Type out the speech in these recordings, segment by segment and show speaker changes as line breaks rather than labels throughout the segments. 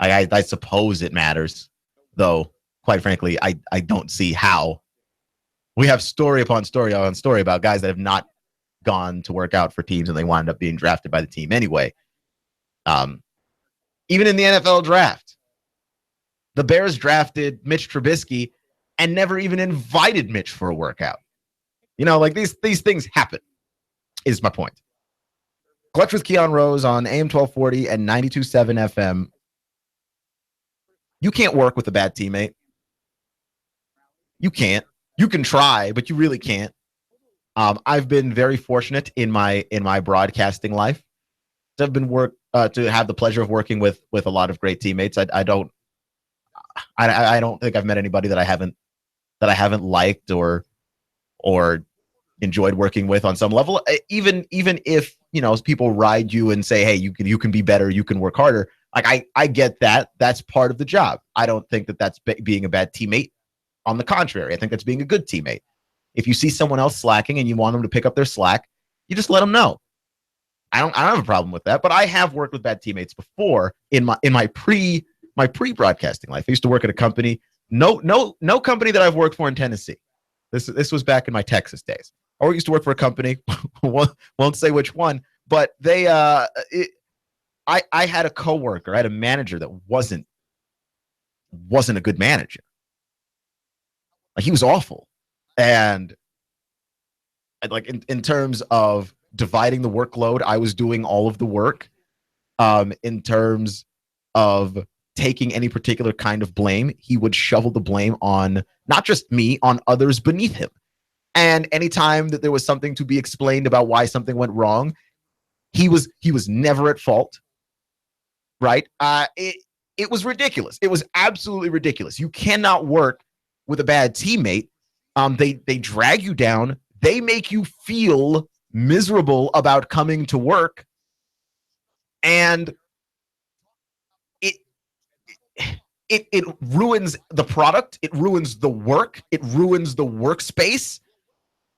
I suppose it matters, though, quite frankly, I don't see how. We have story upon story about guys that have not gone to work out for teams and they wind up being drafted by the team anyway. Even in the NFL draft, the Bears drafted Mitch Trubisky and never even invited Mitch for a workout. Like these things happen, is my point. Clutch with Keon Rose on AM 1240 and 92.7 FM. You can't work with a bad teammate. You can't. You can try, but you really can't. I've been very fortunate in my broadcasting life. I've been to have the pleasure of working with a lot of great teammates. I don't think I've met anybody that I haven't liked or enjoyed working with on some level. Even if people ride you and say, hey, you can be better, you can work harder. Like I get that. That's part of the job. I don't think that's being a bad teammate. On the contrary, I think that's being a good teammate. If you see someone else slacking and you want them to pick up their slack, you just let them know. I don't have a problem with that, but I have worked with bad teammates before in my pre-broadcasting life. I used to work at a company, no company that I've worked for in Tennessee. This was back in my Texas days. I used to work for a company, won't say which one, but they I had a coworker, I had a manager that wasn't a good manager. Like, he was awful. And like in terms of dividing the workload, I was doing all of the work. In terms of taking any particular kind of blame, he would shovel the blame on not just me, on others beneath him. And anytime that there was something to be explained about why something went wrong, he was never at fault. Right? It was ridiculous. It was absolutely ridiculous. You cannot work with a bad teammate. They drag you down. They make you feel miserable about coming to work. And it ruins the product. It ruins the work. It ruins the workspace.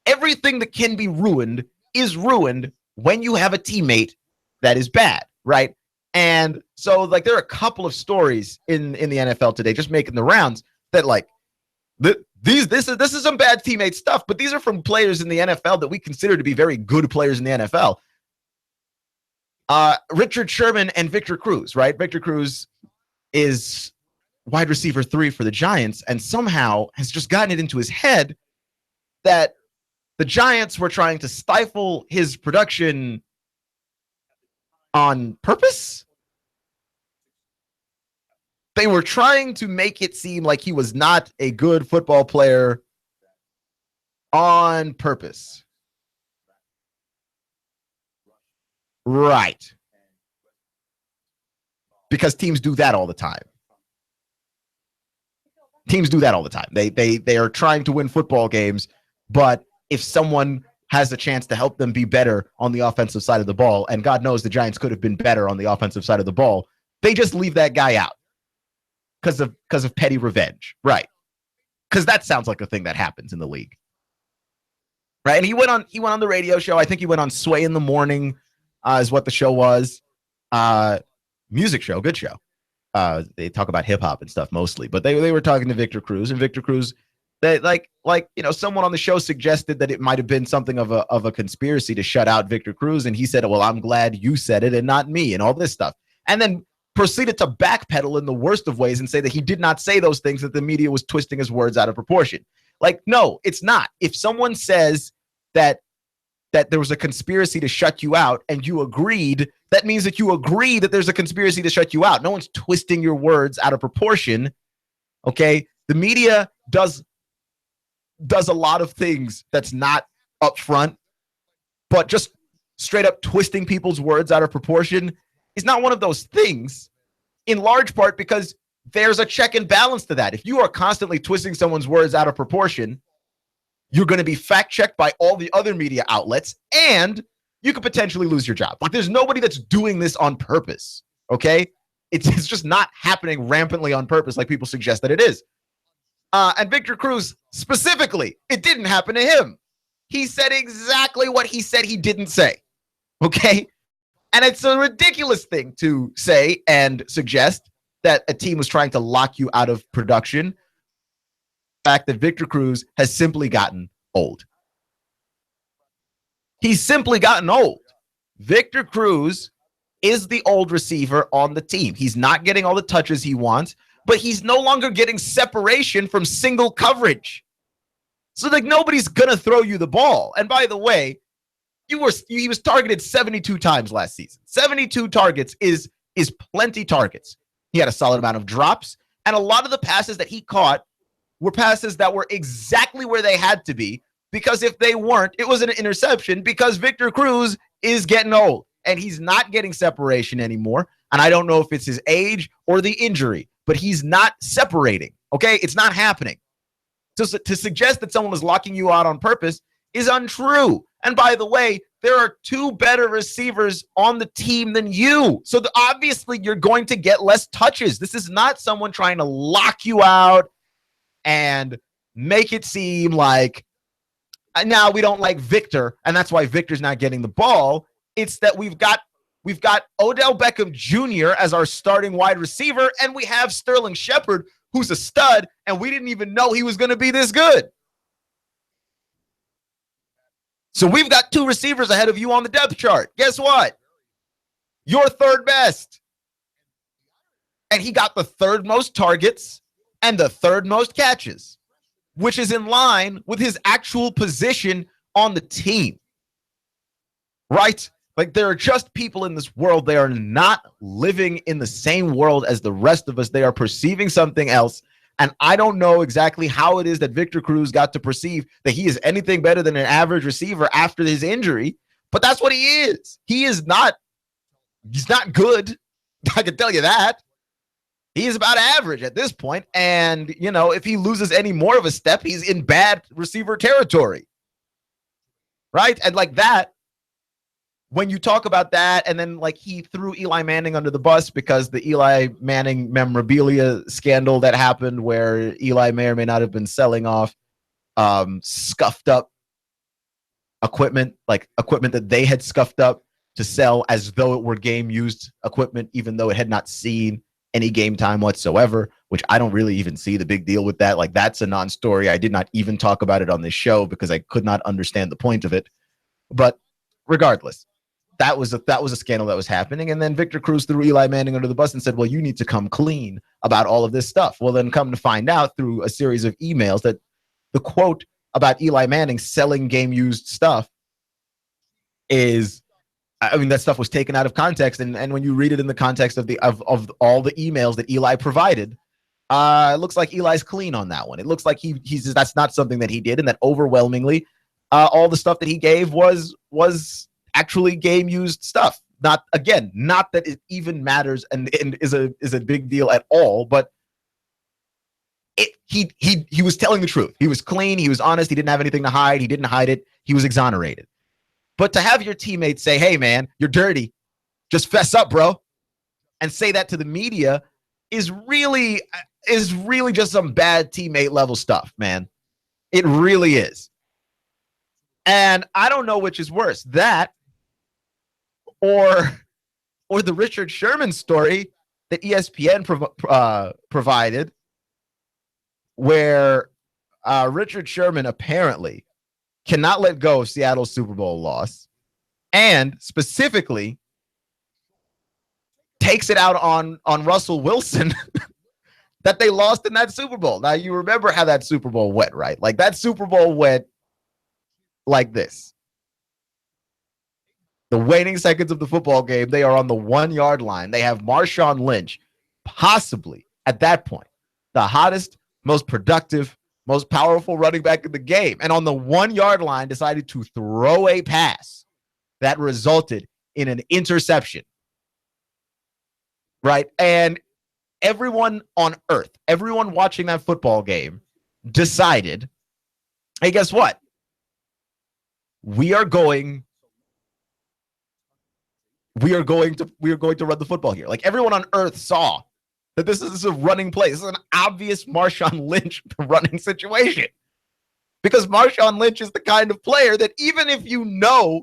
Everything that can be ruined is ruined when you have a teammate that is bad, right? And so, like, there are a couple of stories in the NFL today just making the rounds that, like, this is some bad teammate stuff, but these are from players in the NFL that we consider to be very good players in the NFL. Richard Sherman and Victor Cruz, right? Victor Cruz is wide receiver 3 for the Giants, and somehow has just gotten it into his head that the Giants were trying to stifle his production on purpose. They were trying to make it seem like he was not a good football player on purpose. Right. Because teams do that all the time. Teams do that all the time. They are trying to win football games, but if someone has a chance to help them be better on the offensive side of the ball, and God knows the Giants could have been better on the offensive side of the ball, they just leave that guy out because of petty revenge, right? Because that sounds like a thing that happens in the league, right? And he went on the radio show. I think he went on Sway in the Morning, is what the show was. Music show, good show. They talk about hip hop and stuff mostly, but they were talking to Victor Cruz, and Victor Cruz, they like someone on the show suggested that it might have been something of a conspiracy to shut out Victor Cruz, and he said, "Well, I'm glad you said it and not me," and all this stuff, and then proceeded to backpedal in the worst of ways and say that he did not say those things, that the media was twisting his words out of proportion. Like, no, it's not. If someone says that there was a conspiracy to shut you out and you agreed, that means that you agree that there's a conspiracy to shut you out. No one's twisting your words out of proportion. Okay? The media does a lot of things that's not upfront, but just straight up twisting people's words out of proportion is not one of those things, in large part because there's a check and balance to that. If you are constantly twisting someone's words out of proportion, you're going to be fact-checked by all the other media outlets, and you could potentially lose your job. Like, there's nobody that's doing this on purpose, okay? It's just not happening rampantly on purpose like people suggest that it is. And Victor Cruz, specifically, it didn't happen to him. He said exactly what he said he didn't say, okay? And it's a ridiculous thing to say and suggest that a team was trying to lock you out of production. The fact that Victor Cruz has simply gotten old. He's simply gotten old. Victor Cruz is the old receiver on the team. He's not getting all the touches he wants, but he's no longer getting separation from single coverage. So like nobody's going to throw you the ball. And by the way, he was targeted 72 times last season. 72 targets is plenty targets. He had a solid amount of drops, and a lot of the passes that he caught were passes that were exactly where they had to be, because if they weren't, it was an interception, because Victor Cruz is getting old and he's not getting separation anymore. And I don't know if it's his age or the injury, but he's not separating. Okay, it's not happening. To suggest that someone was locking you out on purpose is untrue. And by the way, there are two better receivers on the team than you. So obviously you're going to get less touches. This is not someone trying to lock you out and make it seem like now we don't like Victor, and that's why Victor's not getting the ball. It's that we've got Odell Beckham Jr. as our starting wide receiver, and we have Sterling Shepard, who's a stud, and we didn't even know he was going to be this good. So we've got two receivers ahead of you on the depth chart. Guess what? You're third best. And he got the third most targets and the third most catches, which is in line with his actual position on the team. Right? Like, there are just people in this world. They are not living in the same world as the rest of us. They are perceiving something else. And I don't know exactly how it is that Victor Cruz got to perceive that he is anything better than an average receiver after his injury, but that's what he is. He's not good. I can tell you that. He is about average at this point. And, you know, if he loses any more of a step, he's in bad receiver territory. Right? And like that, when you talk about that, and then like he threw Eli Manning under the bus because the Eli Manning memorabilia scandal that happened, where Eli may or may not have been selling off scuffed up equipment, like equipment that they had scuffed up to sell as though it were game used equipment, even though it had not seen any game time whatsoever, which I don't really even see the big deal with that. Like, that's a non-story. I did not even talk about it on this show because I could not understand the point of it. But regardless, that was a scandal that was happening. And then Victor Cruz threw Eli Manning under the bus and said, well, you need to come clean about all of this stuff. Well, then come to find out through a series of emails that the quote about Eli Manning selling game-used stuff is, I mean, that stuff was taken out of context. And when you read it in the context of all the emails that Eli provided, it looks like Eli's clean on that one. It looks like he's that's not something that he did, and that overwhelmingly all the stuff that he gave was actually game used stuff. Not that it even matters and is a big deal at all, but he was telling the truth. He was clean, he was honest, he didn't have anything to hide, he didn't hide it, he was exonerated. But to have your teammates say, hey man, you're dirty, just fess up, bro, and say that to the media is really just some bad teammate level stuff, man. It really is. And I don't know which is worse, that or the Richard Sherman story that ESPN provided, where Richard Sherman apparently cannot let go of Seattle's Super Bowl loss, and specifically takes it out on Russell Wilson that they lost in that Super Bowl. Now, you remember how that Super Bowl went, right? Like, that Super Bowl went like this. The waning seconds of the football game, they are on the 1 yard line. They have Marshawn Lynch, possibly at that point, the hottest, most productive, most powerful running back in the game. And on the 1 yard line, decided to throw a pass that resulted in an interception. Right? And everyone on earth, everyone watching that football game decided, hey, guess what? We are going to run the football here. Like, everyone on earth saw that this is a running play. This is an obvious Marshawn Lynch running situation, because Marshawn Lynch is the kind of player that even if you know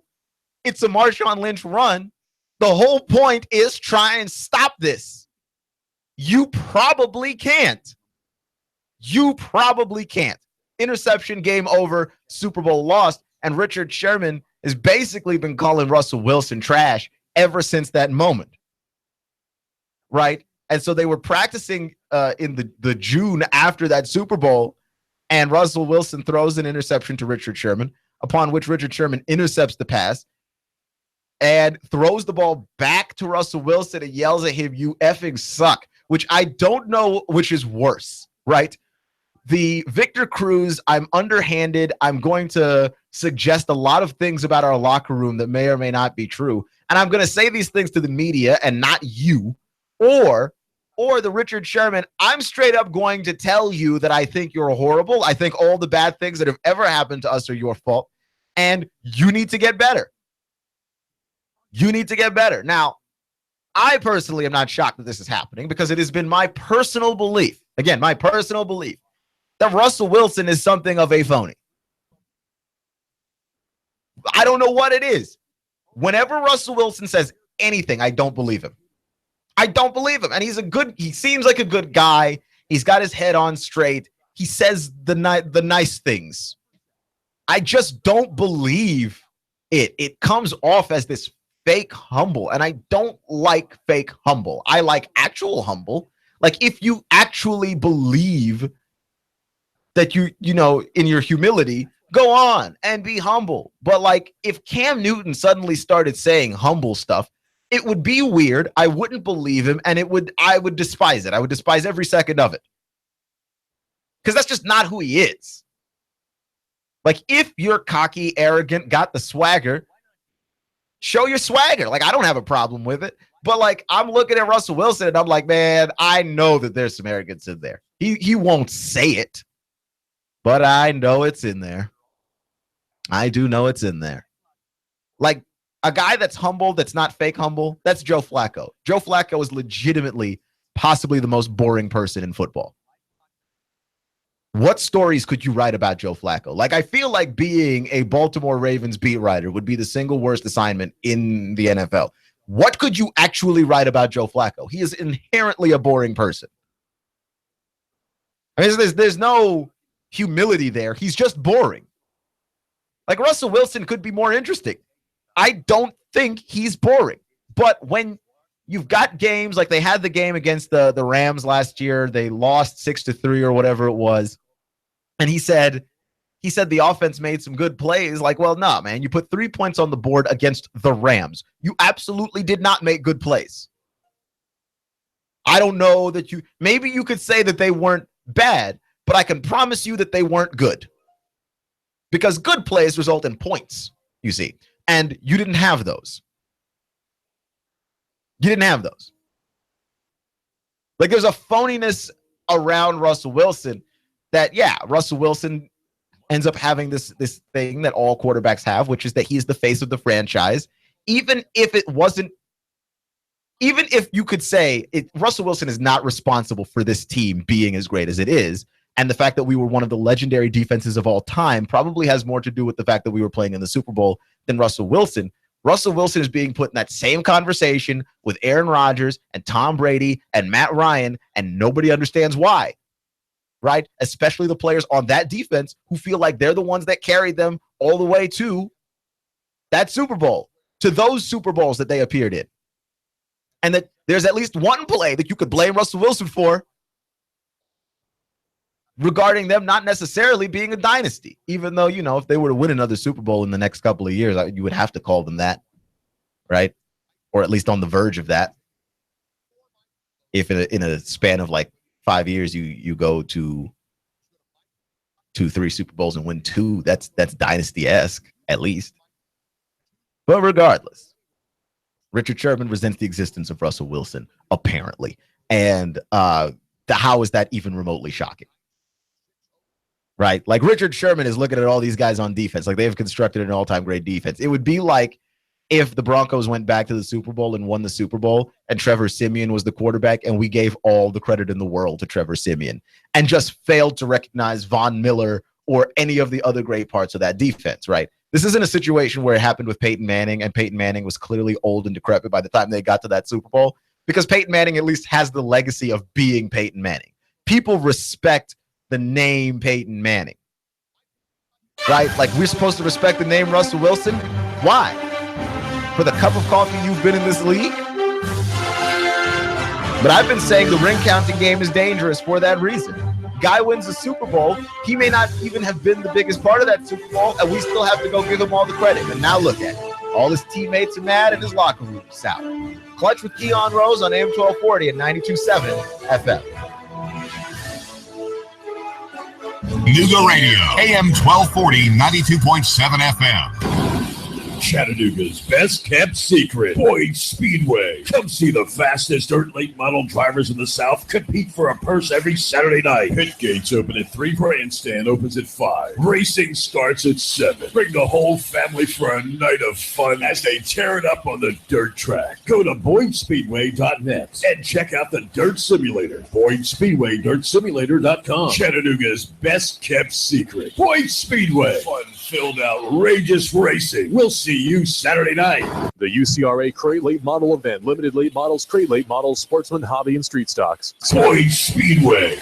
it's a Marshawn Lynch run, the whole point is try and stop this. You probably can't. You probably can't. Interception, game over, Super Bowl lost, and Richard Sherman has basically been calling Russell Wilson trash ever since that moment. Right? And so they were practicing in the June after that Super Bowl, and Russell Wilson throws an interception to Richard Sherman, upon which Richard Sherman intercepts the pass and throws the ball back to Russell Wilson and yells at him, "You effing suck," which I don't know which is worse, right? The Victor Cruz, I'm underhanded. I'm going to suggest a lot of things about our locker room that may or may not be true. And I'm going to say these things to the media and not you. Or the Richard Sherman, I'm straight up going to tell you that I think you're horrible. I think all the bad things that have ever happened to us are your fault. And you need to get better. You need to get better. Now, I personally am not shocked that this is happening because it has been my personal belief, again, my personal belief, that Russell Wilson is something of a phony. I don't know what it is. Whenever Russell Wilson says anything, I don't believe him. I don't believe him. And he seems like a good guy. He's got his head on straight. He says the nice things. I just don't believe it. It comes off as this fake humble. And I don't like fake humble. I like actual humble. Like if you actually believe that you know, in your humility, go on and be humble. But like if Cam Newton suddenly started saying humble stuff, it would be weird. I wouldn't believe him, and I would despise it. I would despise every second of it. Because that's just not who he is. Like, if you're cocky, arrogant, got the swagger, show your swagger. Like, I don't have a problem with it. But, like, I'm looking at Russell Wilson, and I'm like, man, I know that there's some arrogance in there. He won't say it, but I know it's in there. I do know it's in there. Like, a guy that's humble, that's not fake humble, that's Joe Flacco. Joe Flacco is legitimately possibly the most boring person in football. What stories could you write about Joe Flacco? Like, I feel like being a Baltimore Ravens beat writer would be the single worst assignment in the NFL. What could you actually write about Joe Flacco? He is inherently a boring person. I mean, there's no humility there. He's just boring. Like, Russell Wilson could be more interesting. I don't think he's boring. But when you've got games like they had the game against the Rams last year, they lost 6-3 or whatever it was. And he said the offense made some good plays. Like, well, no, man, you put 3 points on the board against the Rams. You absolutely did not make good plays. I don't know that maybe you could say that they weren't bad, but I can promise you that they weren't good. Because good plays result in points, you see. And you didn't have those. You didn't have those. Like, there's a phoniness around Russell Wilson that, yeah, Russell Wilson ends up having this thing that all quarterbacks have, which is that he's the face of the franchise. Even if you could say Russell Wilson is not responsible for this team being as great as it is. And the fact that we were one of the legendary defenses of all time probably has more to do with the fact that we were playing in the Super Bowl than Russell Wilson. Russell Wilson is being put in that same conversation with Aaron Rodgers and Tom Brady and Matt Ryan, and nobody understands why, right? Especially the players on that defense who feel like they're the ones that carried them all the way to that Super Bowl, to those Super Bowls that they appeared in. And that there's at least one play that you could blame Russell Wilson for regarding them not necessarily being a dynasty, even though, you know, if they were to win another Super Bowl in the next couple of years, you would have to call them that, right? Or at least on the verge of that. If in a span of like 5 years, you go to 2-3 Super Bowls and win 2, that's dynasty-esque, at least. But regardless, Richard Sherman resents the existence of Russell Wilson, apparently. And how is that even remotely shocking? Right? Like, Richard Sherman is looking at all these guys on defense. Like, they've constructed an all-time great defense. It would be like if the Broncos went back to the Super Bowl and won the Super Bowl and Trevor Siemian was the quarterback and we gave all the credit in the world to Trevor Siemian and just failed to recognize Von Miller or any of the other great parts of that defense, right? This isn't a situation where it happened with Peyton Manning, and Peyton Manning was clearly old and decrepit by the time they got to that Super Bowl. because Peyton Manning at least has the legacy of being Peyton Manning. People respect the name Peyton Manning, right? Like, we're supposed to respect the name Russell Wilson. Why? For the cup of coffee you've been in this league? But I've been saying the ring counting game is dangerous for that reason. Guy wins the Super Bowl. He may not even have been the biggest part of that Super Bowl, and we still have to go give him all the credit. And now look at it. All his teammates are mad, and his locker room is sour. Clutch with Keon Rose on AM 1240 and 92.7 FM.
Nooga Radio, AM 1240, 92.7 FM.
Chattanooga's best kept secret, Boyd Speedway. Come see the fastest dirt late model drivers in the South compete for a purse every Saturday night. Pit gates open at 3, grandstand opens at 5. Racing starts at 7. Bring the whole family for a night of fun as they tear it up on the dirt track. Go to BoydSpeedway.net and check out the Dirt Simulator. BoydSpeedway.dirtsimulator.com. Chattanooga's best kept secret, Boyd Speedway. Fun-filled, outrageous racing. We'll see you Saturday night.
The UCRA Crate Late Model Event. Limited late models, crate late models, sportsman, hobby, and street stocks.
Boyd Speedway.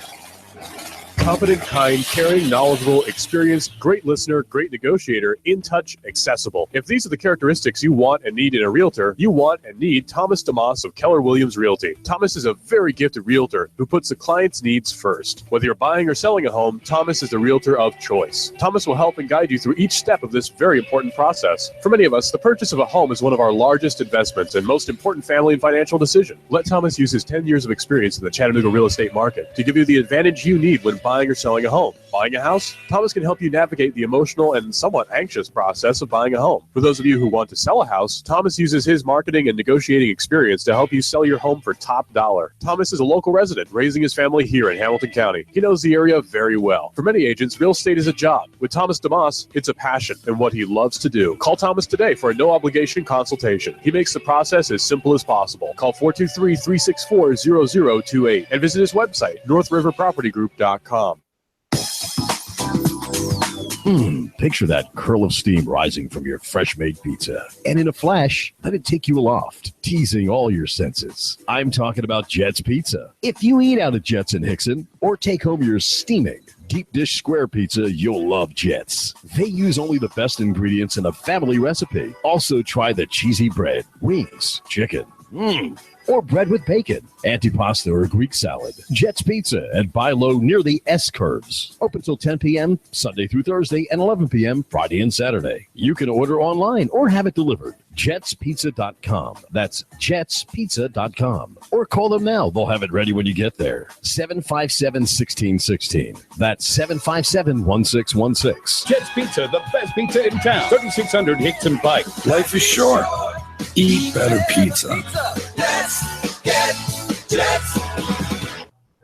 Competent, kind, caring, knowledgeable, experienced, great listener, great negotiator, in touch, accessible. If these are the characteristics you want and need in a realtor, you want and need Thomas DeMoss of Keller Williams Realty. Thomas is a very gifted realtor who puts the client's needs first. Whether you're buying or selling a home, Thomas is the realtor of choice. Thomas will help and guide you through each step of this very important process. For many of us, the purchase of a home is one of our largest investments and most important family and financial decision. Let Thomas use his 10 years of experience in the Chattanooga real estate market to give you the advantage you need when buying or selling a home. Buying a house? Thomas can help you navigate the emotional and somewhat anxious process of buying a home. For those of you who want to sell a house, Thomas uses his marketing and negotiating experience to help you sell your home for top dollar. Thomas is a local resident, raising his family here in Hamilton County. He knows the area very well. For many agents, real estate is a job. With Thomas DeMoss, it's a passion and what he loves to do. Call Thomas today for a no-obligation consultation. He makes the process as simple as possible. Call 423-364-0028 and visit his website, northriverpropertygroup.com.
Picture that curl of steam rising from your fresh-made pizza. And in a flash, let it take you aloft, teasing all your senses. I'm talking about Jet's Pizza. If you eat out at Jet's in Hickson or take home your steaming deep dish square pizza, you'll love Jet's. They use only the best ingredients in a family recipe. Also try the cheesy bread, wings, chicken, or bread with bacon, antipasta or Greek salad. Jet's Pizza at Buy Low near the S-Curves. Open till 10 p.m. Sunday through Thursday and 11 p.m. Friday and Saturday. You can order online or have it delivered. jetspizza.com. That's jetspizza.com. Or call them now. They'll have it ready when you get there. 757-1616. That's 757-1616.
Jet's Pizza, the best pizza in town. 3600 Hickson Pike.
Life is short. Eat better pizza.
Let's get Jet's.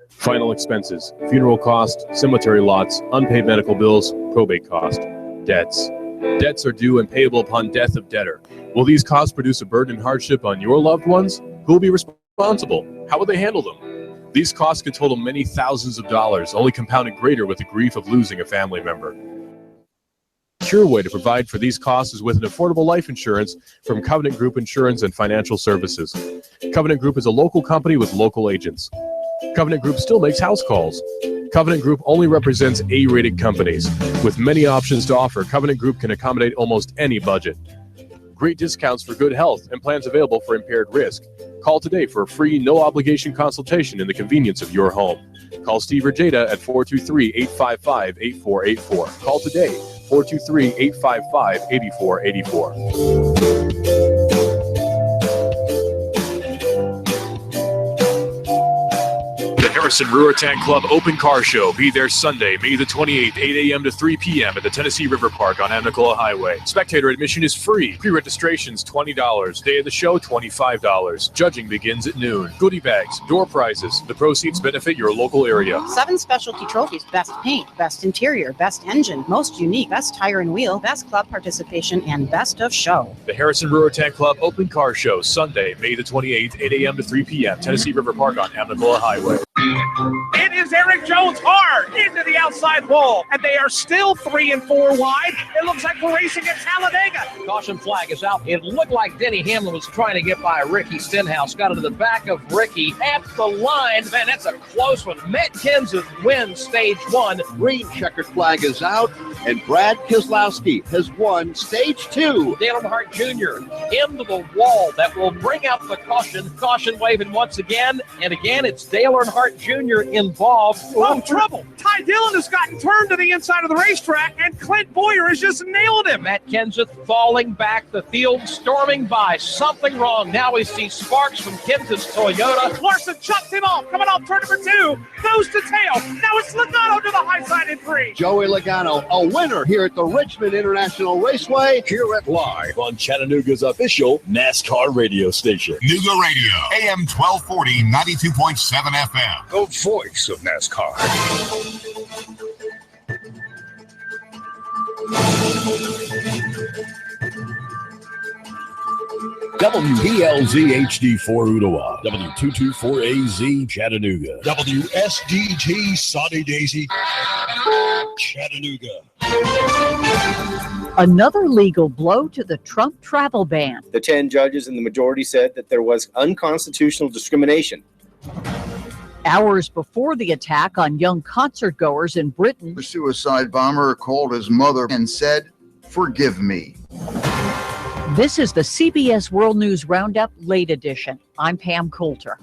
Final expenses, funeral cost, cemetery lots, unpaid medical bills, probate cost, debts. Debts are due and payable upon death of debtor. Will these costs produce a burden and hardship on your loved ones? Who will be responsible? How will they handle them? These costs can total many thousands of dollars, only compounded greater with the grief of losing a family member. A sure way to provide for these costs is with an affordable life insurance from Covenant Group Insurance and Financial Services. Covenant Group is a local company with local agents. Covenant Group still makes house calls. Covenant Group only represents A-rated companies. With many options to offer, Covenant Group can accommodate almost any budget. Great discounts for good health and plans available for impaired risk. Call today for a free, no-obligation consultation in the convenience of your home. Call Steve or Jada at 423-855-8484. Call today, 423-855-8484. Harrison Brewer Tank Club Open Car Show. Be there Sunday, May the 28th, 8 a.m. to 3 p.m. at the Tennessee River Park on Amnicola Highway. Spectator admission is free. Pre-registration's $20. Day of the show, $25. Judging begins at noon. Goodie bags, door prizes. The proceeds benefit your local area.
7 specialty trophies: best paint, best interior, best engine, most unique, best tire and wheel, best club participation, and best of show.
The Harrison Brewer Tank Club Open Car Show, Sunday, May the 28th, 8 a.m. to 3 p.m. Tennessee River Park on Amnicola Highway.
It is
pushes Eric Jones hard into the outside wall, and they are still 3 and 4 wide. It looks like we're racing at Talladega.
Caution flag is out. It looked like Denny Hamlin was trying to get by Ricky Stenhouse. Got into the back of Ricky at the line. Man, that's a close one. Matt Kenseth wins stage 1.
Green checkered flag is out, and Brad Keselowski has won stage 2.
Dale Earnhardt Jr. into the wall. That will bring out the caution. Caution waving once again. And again, it's Dale Earnhardt Jr. involved.
Oh, trouble. Ty Dillon has gotten turned to the inside of the racetrack, and Clint Boyer has just nailed him.
Matt Kenseth falling back. The field storming by. Something wrong. Now we see sparks from Kenseth's Toyota.
Larson chucks him off. Coming off turn number 2. Nose to tail. Now it's Logano to the high side in 3.
Joey Logano, a winner here at the Richmond International Raceway.
Here at Live on Chattanooga's official NASCAR radio station.
Nooga Radio, AM 1240, 92.7 FM.
The voice of NASCAR.
WBLZ HD4 Ottawa, W224AZ Chattanooga, WSDT Sunny Daisy Chattanooga.
Another legal blow to the Trump travel ban.
The 10 judges in the majority said that there was unconstitutional discrimination.
Hours before the attack on young concert goers in Britain,
the suicide bomber called his mother and said, "Forgive me."
This is the CBS World News Roundup Late Edition. I'm Pam Coulter.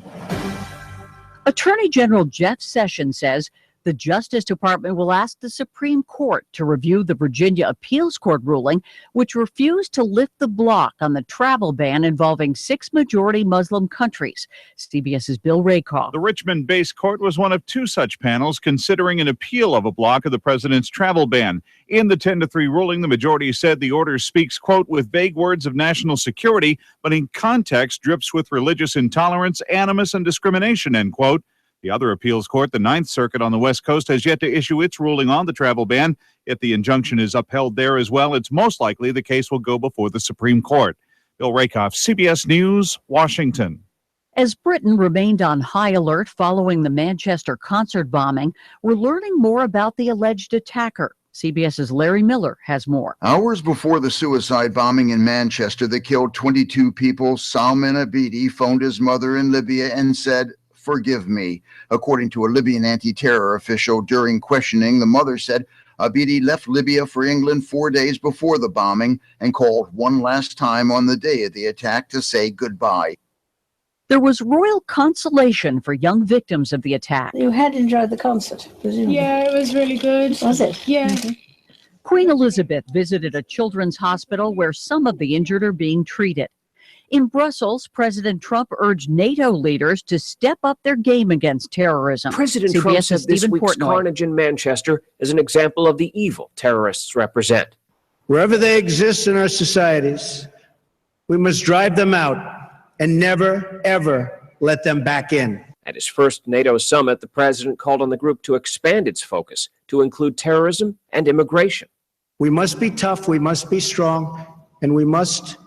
Attorney General Jeff Sessions says the Justice Department will ask the Supreme Court to review the Virginia Appeals Court ruling, which refused to lift the block on the travel ban involving 6 majority Muslim countries. CBS's Bill Rakoff.
The Richmond-based court was one of 2 such panels considering an appeal of a block of the president's travel ban. In the 10-3 ruling, the majority said the order speaks, quote, with vague words of national security, but in context drips with religious intolerance, animus, and discrimination, end quote. The other appeals court, the Ninth Circuit on the West Coast, has yet to issue its ruling on the travel ban. If the injunction is upheld there as well, it's most likely the case will go before the Supreme Court. Bill Rakoff, CBS News, Washington.
As Britain remained on high alert following the Manchester concert bombing, we're learning more about the alleged attacker. CBS's Larry Miller has more.
Hours before the suicide bombing in Manchester that killed 22 people, Salman Abidi phoned his mother in Libya and said, "Forgive me." According to a Libyan anti-terror official, during questioning, the mother said Abidi left Libya for England 4 days before the bombing and called one last time on the day of the attack to say goodbye.
There was royal consolation for young victims of the attack.
You had enjoyed the concert, presumably.
Yeah, it was really good.
Was it?
Yeah.
Mm-hmm.
Queen Elizabeth visited a children's hospital where some of the injured are being treated. In Brussels, President Trump urged NATO leaders to step up their game against terrorism.
President Trump said this week's carnage in Manchester is an example of the evil terrorists represent.
Wherever they exist in our societies, we must drive them out and never, ever let them back in.
At his first NATO summit, the president called on the group to expand its focus to include terrorism and immigration.
We must be tough, we must be strong, and we must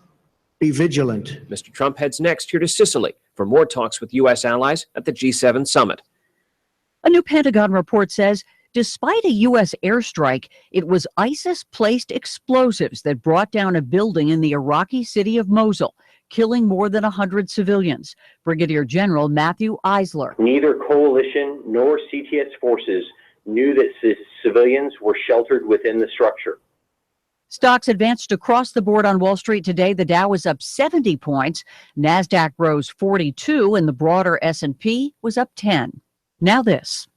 be vigilant.
Mr. Trump heads next here to Sicily for more talks with U.S. allies at the G7 summit.
A new Pentagon report says despite a U.S. airstrike, it was ISIS-placed explosives that brought down a building in the Iraqi city of Mosul, killing more than 100 civilians. Brigadier General Matthew Eisler.
Neither coalition nor CTS forces knew that civilians were sheltered within the structure.
Stocks advanced across the board on Wall Street today. The Dow was up 70 points. NASDAQ rose 42, and the broader S&P was up 10. Now this.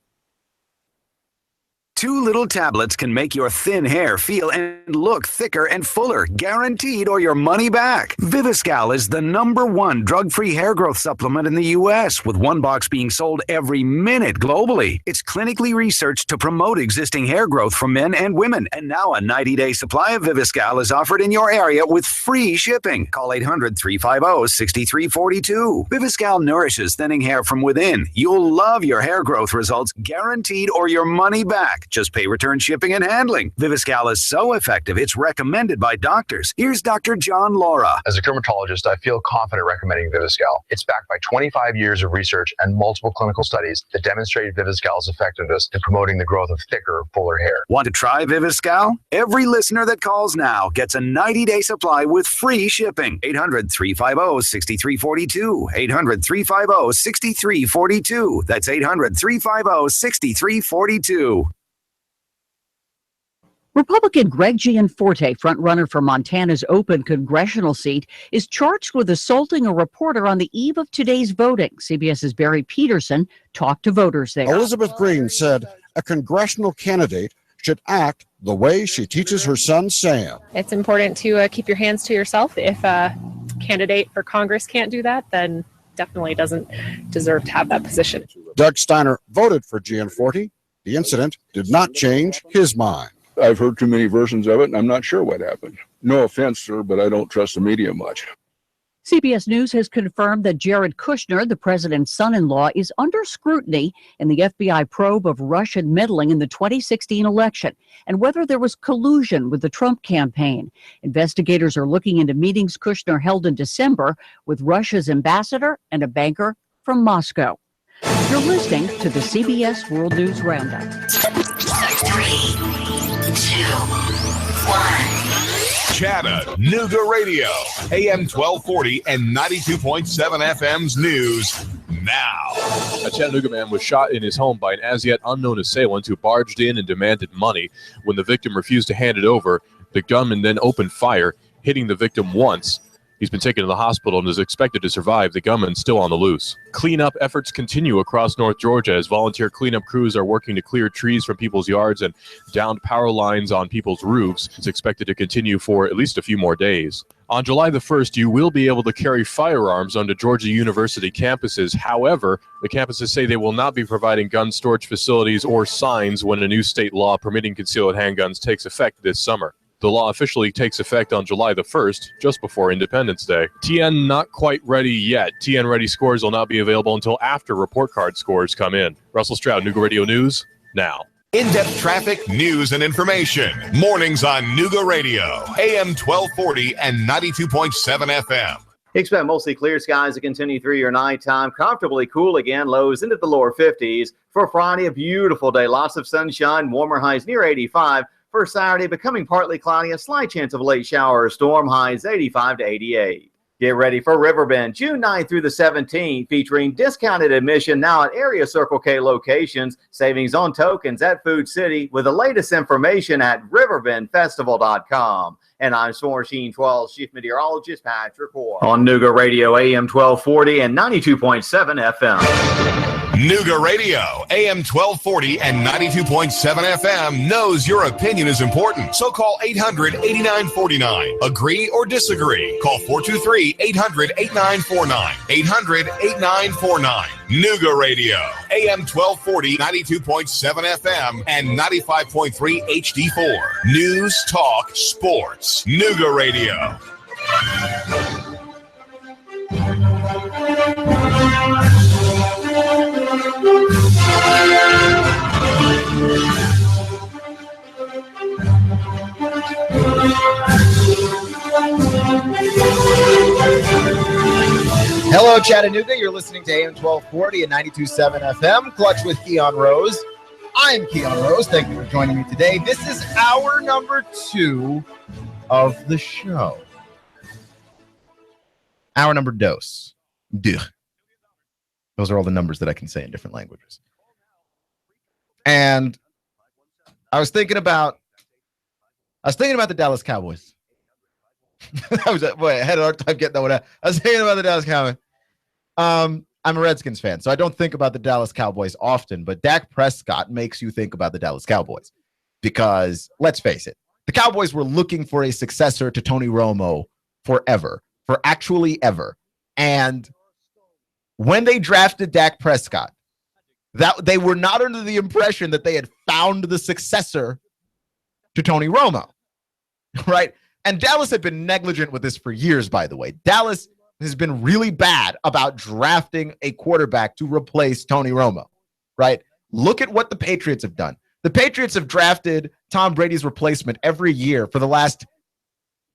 2 little tablets can make your thin hair feel and look thicker and fuller, guaranteed, or your money back. Viviscal is the #1 drug-free hair growth supplement in the U.S., with 1 box being sold every minute globally. It's clinically researched to promote existing hair growth for men and women, and now a 90-day supply of Viviscal is offered in your area with free shipping. Call 800-350-6342. Viviscal nourishes thinning hair from within. You'll love your hair growth results, guaranteed, or your money back. Just pay return shipping and handling. Viviscal is so effective, it's recommended by doctors. Here's Dr. John Laura.
As a dermatologist, I feel confident recommending Viviscal. It's backed by 25 years of research and multiple clinical studies that demonstrate Viviscal's effectiveness in promoting the growth of thicker, fuller hair.
Want to try Viviscal? Every listener that calls now gets a 90-day supply with free shipping. 800-350-6342. 800-350-6342. That's 800-350-6342.
Republican Greg Gianforte, frontrunner for Montana's open congressional seat, is charged with assaulting a reporter on the eve of today's voting. CBS's Barry Peterson talked to voters there.
Elizabeth Green said a congressional candidate should act the way she teaches her son Sam.
It's important to keep your hands to yourself. If a candidate for Congress can't do that, then definitely doesn't deserve to have that position.
Doug Steiner voted for Gianforte. The incident did not change his mind.
I've heard too many versions of it, and I'm not sure what happened. No offense, sir, but I don't trust the media much.
CBS News has confirmed that Jared Kushner, the president's son-in-law, is under scrutiny in the FBI probe of Russian meddling in the 2016 election and whether there was collusion with the Trump campaign. Investigators are looking into meetings Kushner held in December with Russia's ambassador and a banker from Moscow. You're listening to the CBS World News Roundup.
3, 2, 1. Chattanooga Radio, AM 1240 and 92.7 FM's news now.
A Chattanooga man was shot in his home by an as-yet unknown assailant who barged in and demanded money. When the victim refused to hand it over, the gunman then opened fire, hitting the victim once. He's been taken to the hospital and is expected to survive. The gunman still on the loose. Cleanup efforts continue across North Georgia as volunteer cleanup crews are working to clear trees from people's yards and downed power lines on people's roofs. It's expected to continue for at least a few more days. On July the 1st, you will be able to carry firearms onto Georgia University campuses. However, the campuses say they will not be providing gun storage facilities or signs when a new state law permitting concealed handguns takes effect this summer. The law officially takes effect on July the 1st, just before Independence Day. TN not quite ready yet. TN ready scores will not be available until after report card scores come in. Russell Stroud, Nooga Radio News, now.
In-depth traffic, news, and information. Mornings on Nooga Radio, AM 1240 and 92.7 FM.
Expect mostly clear skies to continue through your nighttime. Comfortably cool again, lows into the lower 50s. For Friday, a beautiful day. Lots of sunshine, warmer highs near 85. For Saturday, becoming partly cloudy, a slight chance of a late shower or storm, highs 85 to 88. Get ready for Riverbend, June 9th through the 17th, featuring discounted admission now at Area Circle K locations, savings on tokens at Food City, with the latest information at riverbendfestival.com. And I'm Sworn Sheen 12 Chief Meteorologist Patrick Hoare. On Nooga Radio, AM 1240 and 92.7 FM.
Nooga Radio, AM 1240 and 92.7 FM knows your opinion is important. So call 800-8949. Agree or disagree? Call 423-800-8949. 800-8949. Nooga Radio, AM 1240, 92.7 FM, and 95.3 HD4. News, talk, sports. Nooga Radio.
Hello, Chattanooga. You're listening to AM 1240 and 92.7 FM. Clutch with Keon Rose. I'm Keon Rose. Thank you for joining me today. This is hour number 2 of the show. Hour number dos. Deux. Those are all the numbers that I can say in different languages. And I was thinking about the Dallas Cowboys. I had a hard time getting that one out. I was thinking about the Dallas Cowboys. I'm a Redskins fan, so I don't think about the Dallas Cowboys often, but Dak Prescott makes you think about the Dallas Cowboys. Because, let's face it, the Cowboys were looking for a successor to Tony Romo for actually ever. And when they drafted Dak Prescott, that they were not under the impression that they had found the successor to Tony Romo, right? And Dallas had been negligent with this for years, by the way. Dallas has been really bad about drafting a quarterback to replace Tony Romo, right? Look at what the Patriots have done. The Patriots have drafted Tom Brady's replacement every year for the last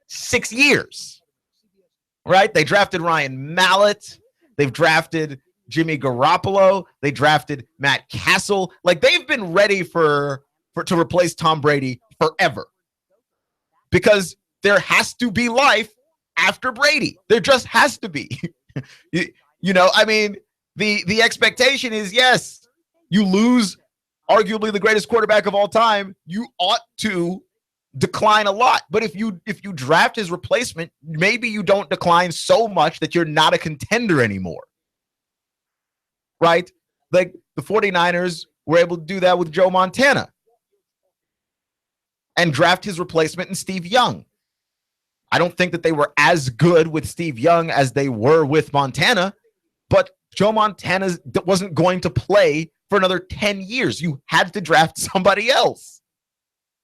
6 years, right? They drafted Ryan Mallett. They've drafted Jimmy Garoppolo. They drafted Matt Castle. Like, they've been ready to replace Tom Brady forever, because there has to be life after Brady. There just has to be. I mean, the expectation is, yes, you lose arguably the greatest quarterback of all time, you ought to decline a lot. But if you draft his replacement, maybe you don't decline so much that you're not a contender anymore. Right? Like the 49ers were able to do that with Joe Montana and draft his replacement in Steve Young. I don't think that they were as good with Steve Young as they were with Montana, but Joe Montana wasn't going to play for another 10 years. You had to draft somebody else.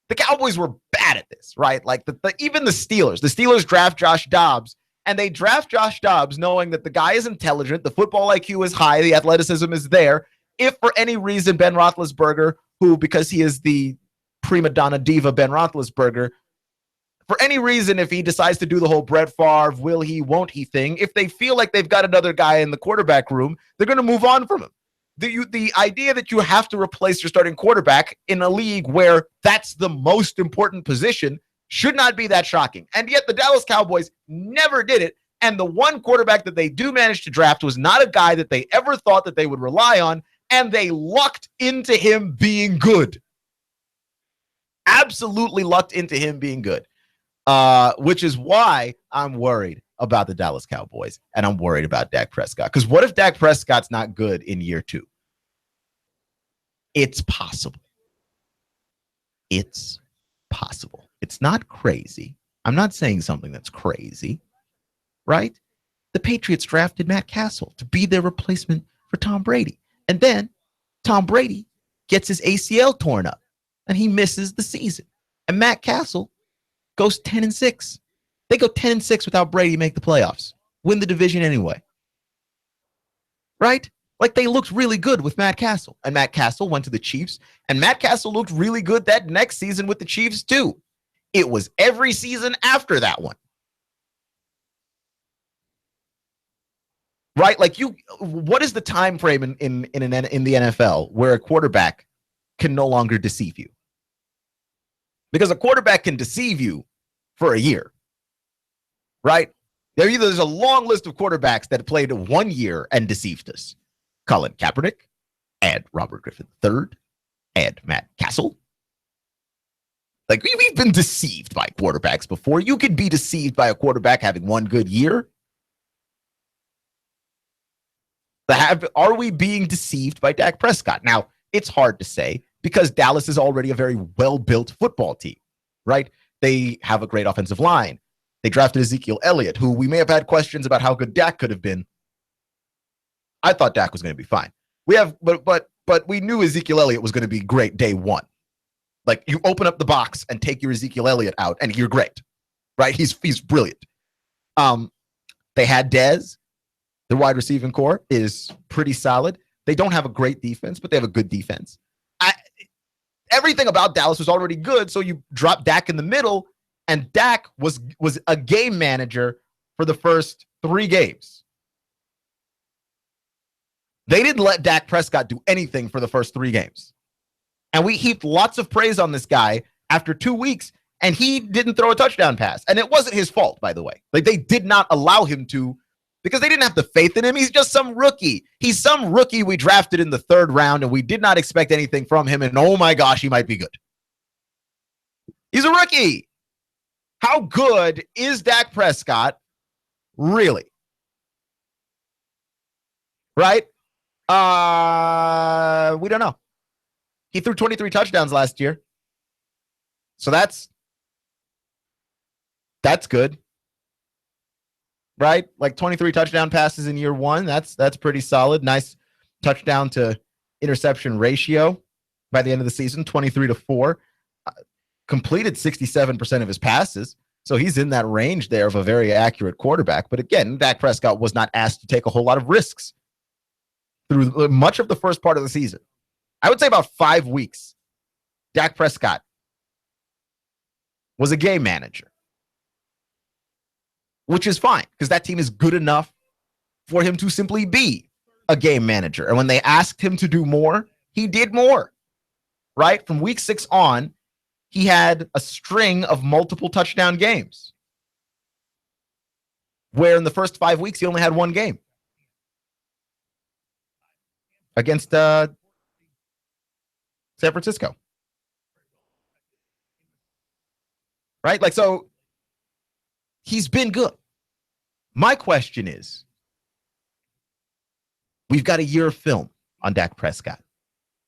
The Cowboys were bad at this, right? Like even the Steelers draft Josh Dobbs, and they draft Josh Dobbs knowing that the guy is intelligent, the football IQ is high, the athleticism is there. If for any reason Ben Roethlisberger, who, because he is the prima donna diva Ben Roethlisberger, for any reason, if he decides to do the whole Brett Favre, will he, won't he thing, if they feel like they've got another guy in the quarterback room, they're going to move on from him. The idea that you have to replace your starting quarterback in a league where that's the most important position should not be that shocking. And yet the Dallas Cowboys never did it. And the one quarterback that they do manage to draft was not a guy that they ever thought that they would rely on, and they lucked into him being good. Absolutely lucked into him being good. Which is why I'm worried about the Dallas Cowboys, and I'm worried about Dak Prescott. Because what if Dak Prescott's not good in year 2? It's possible. It's possible. It's not crazy. I'm not saying something that's crazy, right? The Patriots drafted Matt Castle to be their replacement for Tom Brady. And then Tom Brady gets his ACL torn up, and he misses the season. And Matt Castle goes 10-6. They go 10-6 without Brady, make the playoffs, win the division anyway. Right? Like, they looked really good with Matt Castle, and Matt Castle went to the Chiefs, and Matt Castle looked really good that next season with the Chiefs too. It was every season after that one. Right? Like, what is the time frame in the NFL where a quarterback can no longer deceive you? Because a quarterback can deceive you for a year, right? There's a long list of quarterbacks that played 1 year and deceived us. Colin Kaepernick, and Robert Griffin III, and Matt Castle. Like, we've been deceived by quarterbacks before. You could be deceived by a quarterback having one good year. Are we being deceived by Dak Prescott? Now, it's hard to say, because Dallas is already a very well-built football team, right? They have a great offensive line. They drafted Ezekiel Elliott, who we may have had questions about how good Dak could have been. I thought Dak was going to be fine. But we knew Ezekiel Elliott was going to be great day one. Like, you open up the box and take your Ezekiel Elliott out, and you're great, right? He's brilliant. They had Dez. The wide receiving core is pretty solid. They don't have a great defense, but they have a good defense. Everything about Dallas was already good, so you drop Dak in the middle, and Dak was a game manager for the first 3 games. They didn't let Dak Prescott do anything for the first 3 games. And we heaped lots of praise on this guy after 2 weeks, and he didn't throw a touchdown pass. And it wasn't his fault, by the way. Like, they did not allow him to, because they didn't have the faith in him. He's just some rookie. He's some rookie we drafted in the 3rd round, and we did not expect anything from him. And oh my gosh, he might be good. He's a rookie. How good is Dak Prescott, really? Right? We don't know. He threw 23 touchdowns last year. So that's good. Right? Like 23 touchdown passes in year 1. That's pretty solid. Nice touchdown to interception ratio by the end of the season, 23-4. Completed 67% of his passes. So he's in that range there of a very accurate quarterback. But again, Dak Prescott was not asked to take a whole lot of risks through much of the first part of the season. I would say about 5 weeks Dak Prescott was a game manager, which is fine because that team is good enough for him to simply be a game manager. And when they asked him to do more, he did more, right? From week 6 on, he had a string of multiple touchdown games where in the first 5 weeks, he only had one game against San Francisco. Right? Like, so he's been good. My question is, we've got a year of film on Dak Prescott.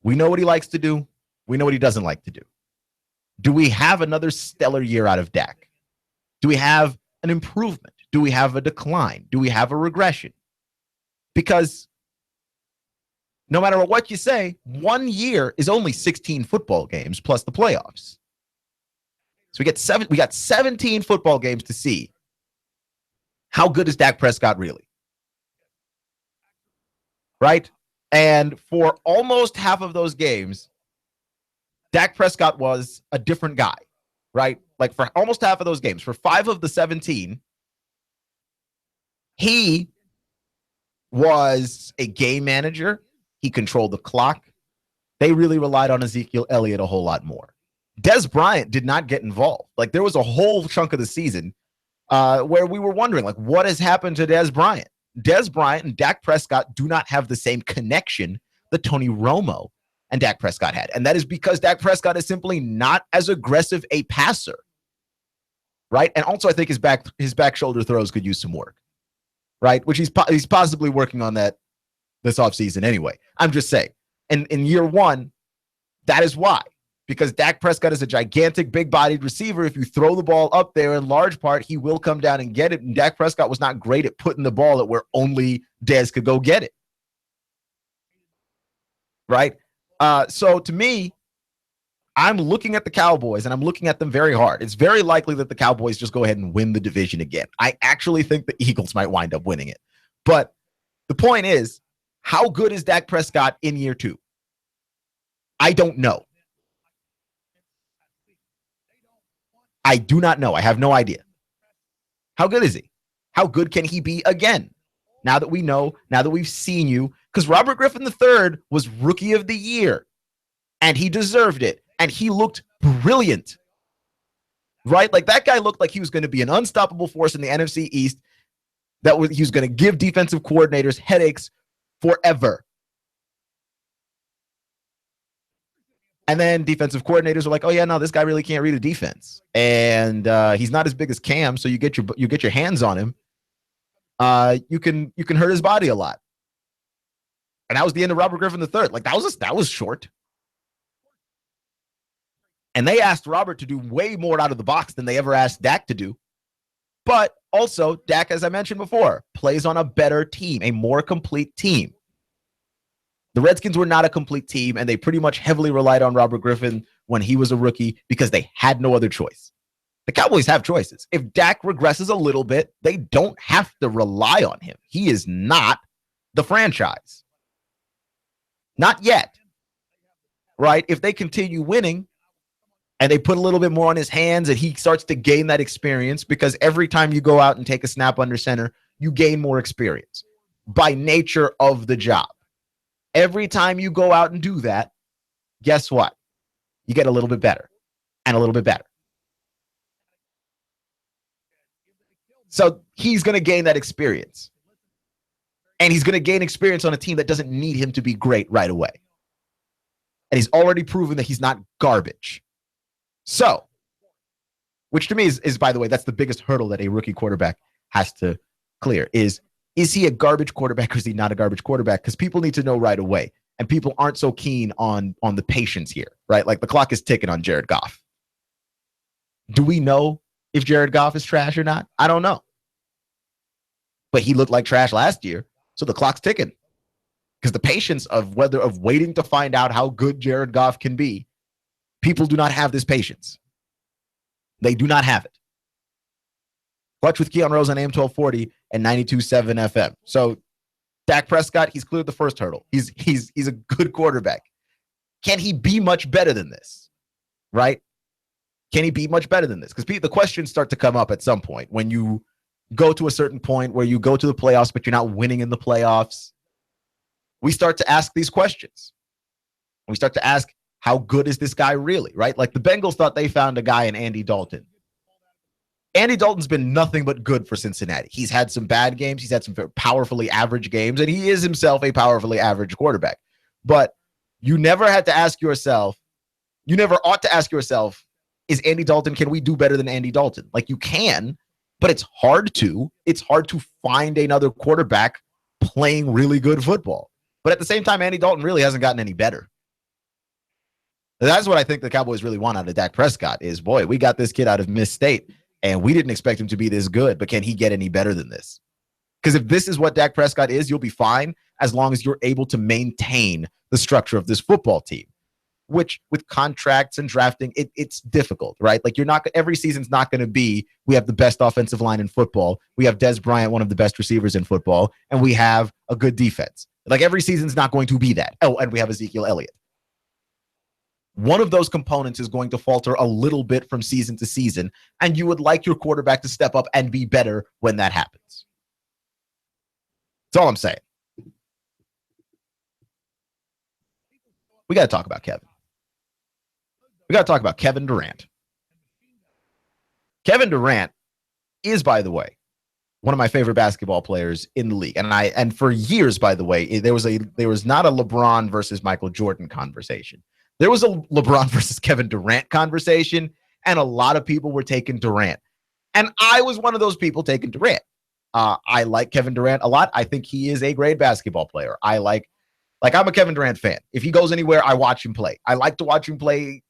We know what he likes to do. We know what he doesn't like to do. Do we have another stellar year out of Dak? Do we have an improvement? Do we have a decline? Do we have a regression? Because no matter what you say, 1 year is only 16 football games plus the playoffs. So we got 17 football games to see how good is Dak Prescott really? Right? And for almost half of those games, Dak Prescott was a different guy, right? Like for almost half of those games, for 5 of the 17, he was a game manager. He controlled the clock. They really relied on Ezekiel Elliott a whole lot more. Dez Bryant did not get involved. Like there was a whole chunk of the season where we were wondering, like, what has happened to Dez Bryant? Dez Bryant and Dak Prescott do not have the same connection that Tony Romo and Dak Prescott had. And that is because Dak Prescott is simply not as aggressive a passer. Right? And also I think his back shoulder throws could use some work. Right? Which he's possibly working on that this offseason anyway. I'm just saying. And in year 1, that is why. Because Dak Prescott is a gigantic, big-bodied receiver. If you throw the ball up there, in large part, he will come down and get it. And Dak Prescott was not great at putting the ball at where only Dez could go get it. Right? So to me, I'm looking at the Cowboys, and I'm looking at them very hard. It's very likely that the Cowboys just go ahead and win the division again. I actually think the Eagles might wind up winning it. But the point is, how good is Dak Prescott in year 2? I don't know. I do not know. I have no idea. How good is he? How good can he be again? Now that we know, now that we've seen you, because Robert Griffin III was Rookie of the Year, and he deserved it, and he looked brilliant, right? Like that guy looked like he was going to be an unstoppable force in the NFC East. He was going to give defensive coordinators headaches forever. And then defensive coordinators are like, "Oh yeah, no, this guy really can't read a defense, and he's not as big as Cam, so you get your hands on him. You can hurt his body a lot." And that was the end of Robert Griffin III. Like that was short. And they asked Robert to do way more out of the box than they ever asked Dak to do. But also, Dak, as I mentioned before, plays on a better team, a more complete team. The Redskins were not a complete team, and they pretty much heavily relied on Robert Griffin when he was a rookie because they had no other choice. The Cowboys have choices. If Dak regresses a little bit, they don't have to rely on him. He is not the franchise. Not yet. Right? If they continue winning and they put a little bit more on his hands and he starts to gain that experience, because every time you go out and take a snap under center, you gain more experience by nature of the job. Every time you go out and do that, guess what? You get a little bit better and a little bit better. So he's going to gain that experience. And he's going to gain experience on a team that doesn't need him to be great right away. And he's already proven that he's not garbage. So, which to me is, by the way, that's the biggest hurdle that a rookie quarterback has to clear is he a garbage quarterback or is he not a garbage quarterback? Because people need to know right away. And people aren't so keen on the patience here, right? Like the clock is ticking on Jared Goff. Do we know if Jared Goff is trash or not? I don't know. But he looked like trash last year, so the clock's ticking. Because the patience of waiting to find out how good Jared Goff can be, people do not have this patience. They do not have it. Clutch with Keon Rose on AM 1240 and 92.7 FM. So Dak Prescott, he's cleared the first hurdle. He's a good quarterback. Can he be much better than this? right? Can he be much better than this? Because the questions start to come up at some point when you go to a certain point where you go to the playoffs, but you're not winning in the playoffs. We start to ask these questions. We start to ask, how good is this guy really, right? Like the Bengals thought they found a guy in Andy Dalton. Andy Dalton's been nothing but good for Cincinnati. He's had some bad games. He's had some powerfully average games, and he is himself a powerfully average quarterback. But you never ought to ask yourself, is Andy Dalton, can we do better than Andy Dalton? Like you can, but it's hard to. It's hard to find another quarterback playing really good football. But at the same time, Andy Dalton really hasn't gotten any better. That's what I think the Cowboys really want out of Dak Prescott is, boy, we got this kid out of Miss State, and we didn't expect him to be this good, but can he get any better than this? Because if this is what Dak Prescott is, you'll be fine as long as you're able to maintain the structure of this football team, which with contracts and drafting, it's difficult, right? Like every season's not going to be, we have the best offensive line in football. We have Dez Bryant, one of the best receivers in football, and we have a good defense. Like every season's not going to be that. Oh, and we have Ezekiel Elliott. One of those components is going to falter a little bit from season to season, and you would like your quarterback to step up and be better when that happens. That's all I'm saying. We got to talk about Kevin. We got to talk about Kevin Durant. Kevin Durant is, by the way, one of my favorite basketball players in the league. And for years, by the way, there was not a LeBron versus Michael Jordan conversation. There was a LeBron versus Kevin Durant conversation, and a lot of people were taking Durant. And I was one of those people taking Durant. I like Kevin Durant a lot. I think he is a great basketball player. I'm a Kevin Durant fan. If he goes anywhere, I watch him play. I like to watch him play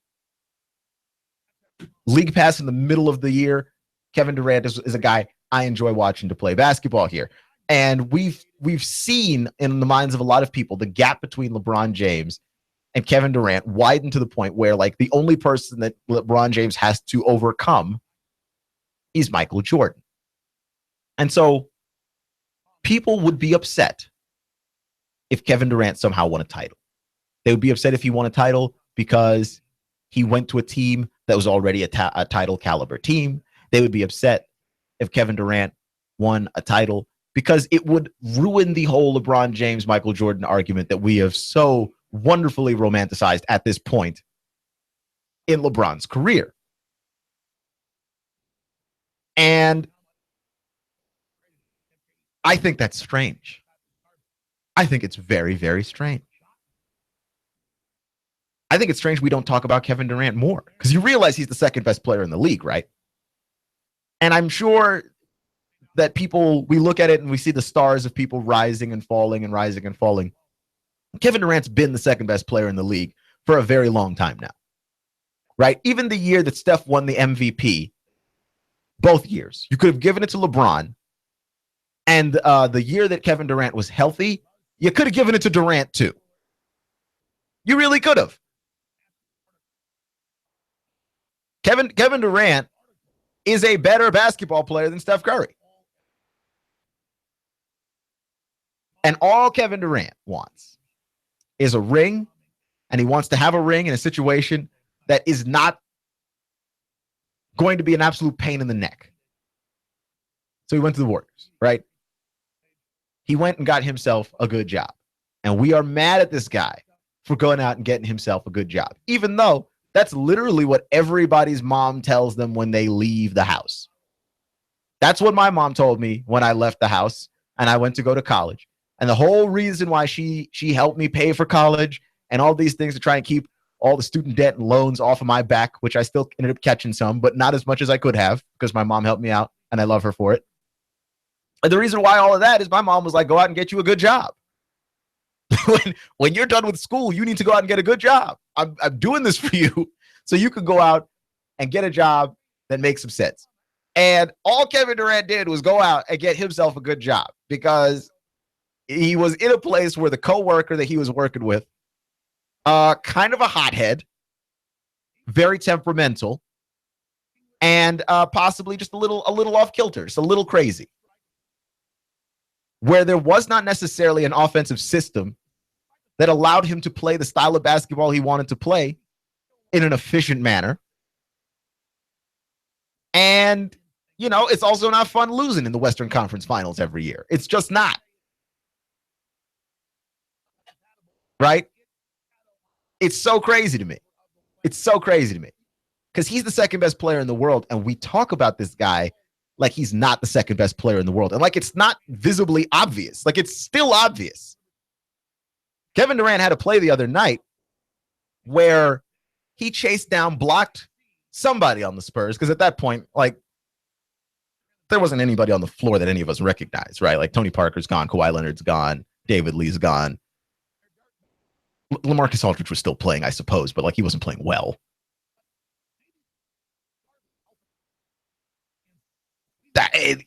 League Pass in the middle of the year. Kevin Durant is a guy I enjoy watching to play basketball here. And we've seen in the minds of a lot of people the gap between LeBron James and Kevin Durant widened to the point where like the only person that LeBron James has to overcome is Michael Jordan. And so people would be upset if Kevin Durant somehow won a title. They would be upset if he won a title because he went to a team that was already a title caliber team. They would be upset if Kevin Durant won a title because it would ruin the whole LeBron James, Michael Jordan argument that we have so wonderfully romanticized at this point in LeBron's career. And I think that's strange. I think it's very, very strange. I think it's strange we don't talk about Kevin Durant more because you realize he's the second best player in the league, right? And I'm sure that we look at it and we see the stars of people rising and falling and rising and falling. Kevin Durant's been the second best player in the league for a very long time now, right? Even the year that Steph won the MVP, both years, you could have given it to LeBron. And the year that Kevin Durant was healthy, you could have given it to Durant too. You really could have. Kevin Durant is a better basketball player than Steph Curry. And all Kevin Durant wants is a ring, and he wants to have a ring in a situation that is not going to be an absolute pain in the neck. So he went to the Warriors, right? He went and got himself a good job. And we are mad at this guy for going out and getting himself a good job, even though that's literally what everybody's mom tells them when they leave the house. That's what my mom told me when I left the house and I went to go to college. And the whole reason why she helped me pay for college and all these things to try and keep all the student debt and loans off of my back, which I still ended up catching some, but not as much as I could have because my mom helped me out and I love her for it. And the reason why all of that is my mom was like, go out and get you a good job. when you're done with school, you need to go out and get a good job. I'm doing this for you so you can go out and get a job that makes some sense. And all Kevin Durant did was go out and get himself a good job because he was in a place where the coworker that he was working with, kind of a hothead, very temperamental, and possibly just a little off kilter, just a little crazy. Where there was not necessarily an offensive system that allowed him to play the style of basketball he wanted to play, in an efficient manner. And, you know, it's also not fun losing in the Western Conference Finals every year. It's just not. Right? It's so crazy to me. It's so crazy to me. Because he's the second best player in the world, and we talk about this guy like he's not the second best player in the world. And like it's not visibly obvious. Like it's still obvious. Kevin Durant had a play the other night where he chased down, blocked somebody on the Spurs, because at that point, like, there wasn't anybody on the floor that any of us recognized, right? Like Tony Parker's gone, Kawhi Leonard's gone, David Lee's gone. LaMarcus Aldridge was still playing, I suppose, but like he wasn't playing well.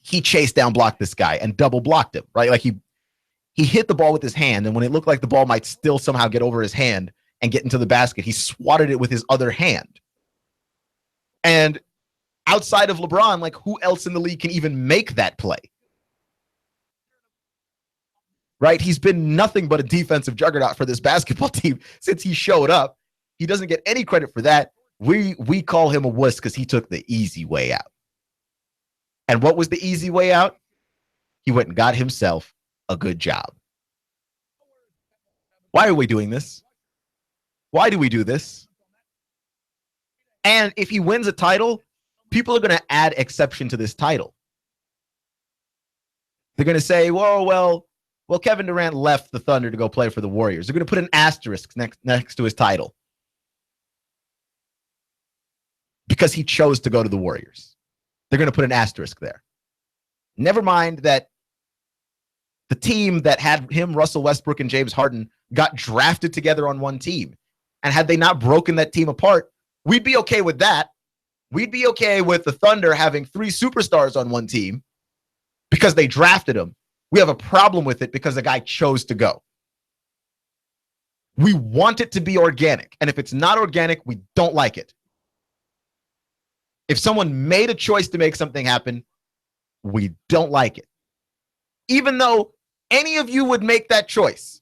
He chased down, blocked this guy, and double blocked him, right? Like he hit the ball with his hand, and when it looked like the ball might still somehow get over his hand and get into the basket, he swatted it with his other hand. And outside of LeBron, like who else in the league can even make that play? Right? He's been nothing but a defensive juggernaut for this basketball team since he showed up. He doesn't get any credit for that. We call him a wuss because he took the easy way out. And what was the easy way out? He went and got himself a good job. Why are we doing this? Why do we do this? And if he wins a title, people are going to add exception to this title. They're going to say, well, Kevin Durant left the Thunder to go play for the Warriors. They're going to put an asterisk next to his title because he chose to go to the Warriors. They're going to put an asterisk there. Never mind that the team that had him, Russell Westbrook, and James Harden got drafted together on one team. And had they not broken that team apart, we'd be okay with that. We'd be okay with the Thunder having 3 superstars on one team because they drafted him. We have a problem with it because the guy chose to go. We want it to be organic. And if it's not organic, we don't like it. If someone made a choice to make something happen, we don't like it. Even though any of you would make that choice,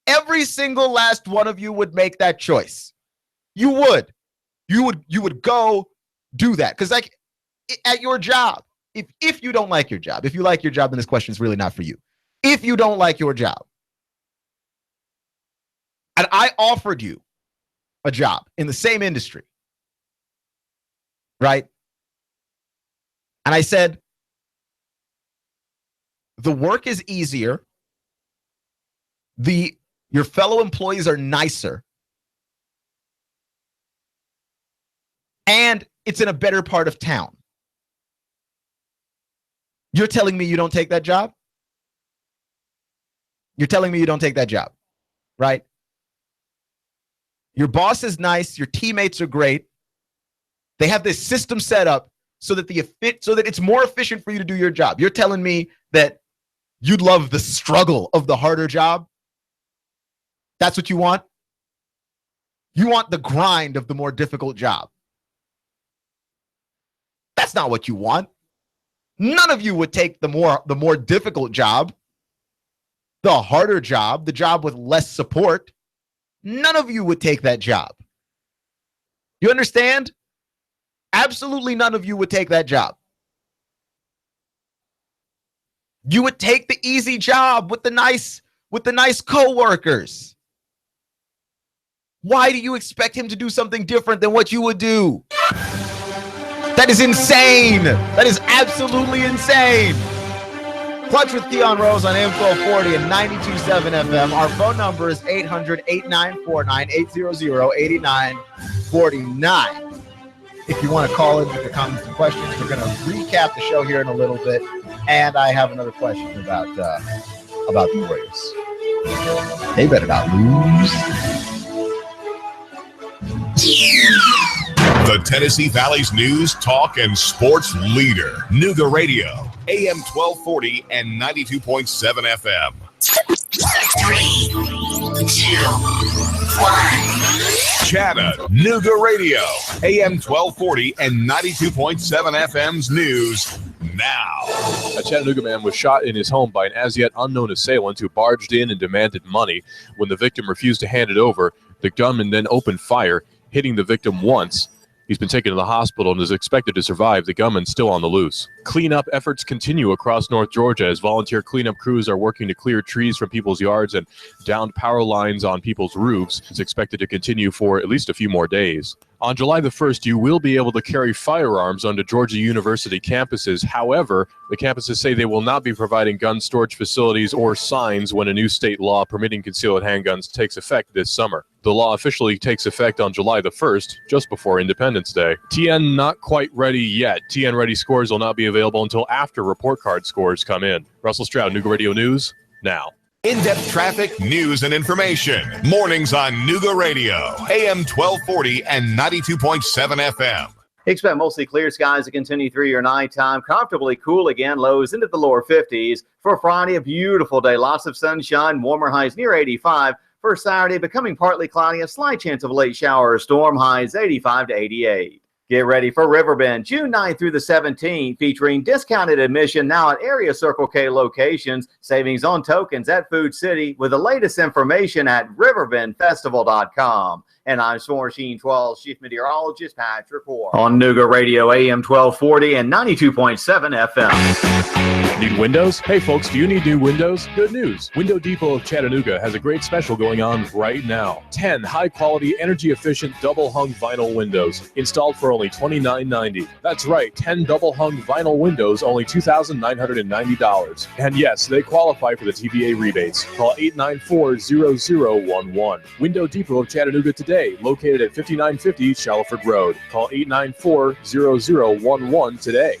every single last one of you would make that choice. You would go do that. Because like at your job, if you don't like your job, if you like your job, then this question is really not for you. If you don't like your job, and I offered you a job in the same industry, right? And I said, the work is easier. Your fellow employees are nicer. And it's in a better part of town. You're telling me you don't take that job? You're telling me you don't take that job, right? Your boss is nice. Your teammates are great. They have this system set up so that it's more efficient for you to do your job. You're telling me that you'd love the struggle of the harder job? That's what you want? You want the grind of the more difficult job. That's not what you want. None of you would take the more difficult job, the harder job, the job with less support. None of you would take that job. You understand? Absolutely none of you would take that job. You would take the easy job with the nice coworkers. Why do you expect him to do something different than what you would do? That is insane. That is absolutely insane. Clutch with Keon Rose on AM 1240 and 92.7 FM. Our phone number is 800-8949, 800-8949. If you want to call in with the comments and questions, we're going to recap the show here in a little bit. And I have another question about the Warriors. They better not lose.
The Tennessee Valley's news, talk, and sports leader. Nooga Radio, AM 1240 and 92.7 FM.
3, 2, 1.
Chattanooga Radio, AM 1240 and 92.7 FM's news now.
A Chattanooga man was shot in his home by an as-yet unknown assailant who barged in and demanded money. When the victim refused to hand it over, the gunman then opened fire. hitting the victim once. He's been taken to the hospital and is expected to survive. The gunman's still on the loose. Cleanup efforts continue across North Georgia as volunteer cleanup crews are working to clear trees from people's yards and downed power lines on people's roofs. It's expected to continue for at least a few more days. On July the 1st, you will be able to carry firearms onto Georgia University campuses. However, the campuses say they will not be providing gun storage facilities or signs when a new state law permitting concealed handguns takes effect this summer. The law officially takes effect on July the 1st, just before Independence Day. TN not quite ready yet. TN ready scores will not be available until after report card scores come in. Russell Stroud, Nooga Radio News, now.
In-depth traffic, news, and information. Mornings on Nooga Radio, AM 1240 and 92.7 FM.
Expect mostly clear skies to continue through your nighttime. Comfortably cool again, lows into the lower 50s. For Friday, a beautiful day. Lots of sunshine, warmer highs near 85. For Saturday, becoming partly cloudy, a slight chance of a late shower or storm, highs 85 to 88. Get ready for Riverbend, June 9th through the 17th, featuring discounted admission now at area Circle K locations, savings on tokens at Food City, with the latest information at riverbendfestival.com. And I'm Sworn Sheen 12 Chief Meteorologist Patrick Ward on Nooga Radio AM 1240 and 92.7 FM.
Need windows? Hey folks, do you need new windows? Good news. Window Depot of Chattanooga has a great special going on right now. 10 high-quality, energy-efficient double-hung vinyl windows installed for only $29.90. That's right, 10 double-hung vinyl windows, only $2,990. And yes, they qualify for the TVA rebates. Call 894-0011. Window Depot of Chattanooga today, located at 5950 Shalford Road. Call 894-0011 today.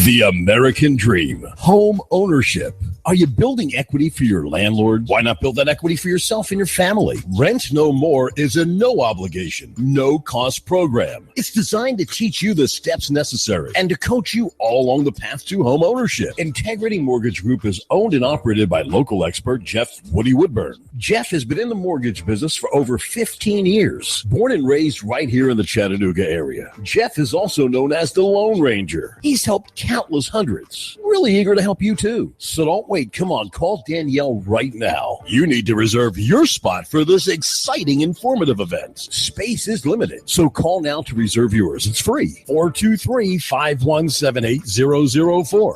The American dream. Home ownership. Are you building equity for your landlord? Why not build that equity for yourself and your family? Rent No More is a no obligation, no cost program. It's designed to teach you the steps necessary and to coach you all along the path to home ownership. Integrity Mortgage Group is owned and operated by local expert Jeff Woody Woodburn. Jeff has been in the mortgage business for over 15 years. Born and raised right here in the Chattanooga area, Jeff is also known as the Lone Ranger. He's helped countless hundreds. Really eager to help you too. So don't wait. Come on, call Danielle right now. You need to reserve your spot for this exciting, informative event. Space is limited, so call now to reserve yours. It's free. 423-517-8004.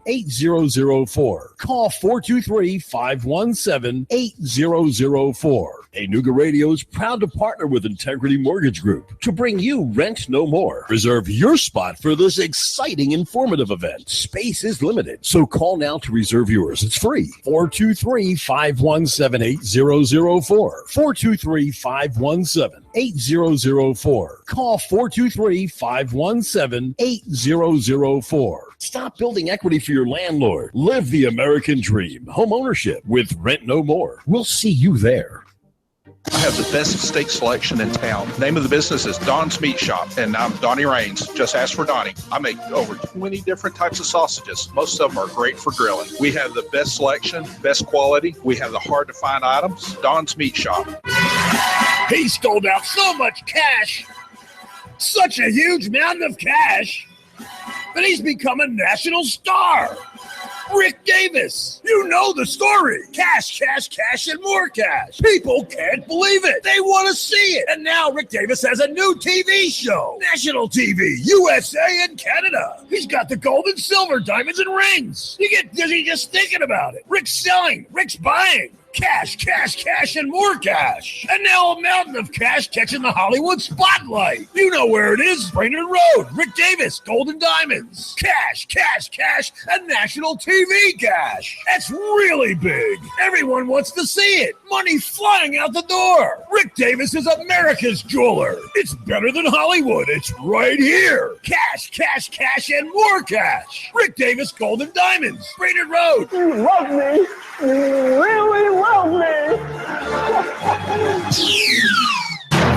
423-517-8004. Call 423-517-8004. Hey, Nooga Radio is proud to partner with Integrity Mortgage Group to bring you Rent No More. Reserve your spot for this exciting, informative event. Space is limited, so call now to reserve yours. It's free. 423-517-8004. 423-517-8004. Call 423-517-8004. Stop building equity for your landlord. Live the American dream. Home ownership with Rent No More. We'll see you there.
I have the best steak selection in town. Name of the business is Don's Meat Shop, and I'm Donnie Raines. Just ask for Donnie. I make over 20 different types of sausages. Most of them are great for grilling. We have the best selection, best quality. We have the hard-to-find items. Don's Meat Shop.
He stole out so much cash, such a huge mountain of cash, that he's become a national star. Rick Davis. You know the story. Cash, cash, cash, and more cash. People can't believe it. They want to see it. And now Rick Davis has a new TV show. National TV, USA and Canada. He's got the gold and silver, diamonds and rings. You get dizzy just thinking about it. Rick's selling. Rick's buying. Cash, cash, cash, and more cash. And now a mountain of cash catching the Hollywood spotlight. You know where it is. Brainerd Road. Rick Davis, Gold and Diamonds. Cash, cash, cash, and national TV cash. That's really big. Everyone wants to see it. Money flying out the door. Rick Davis is America's jeweler. It's better than Hollywood. It's right here. Cash, cash, cash, and more cash. Rick Davis, Gold and Diamonds. Brainerd Road.
You love me. You really love me.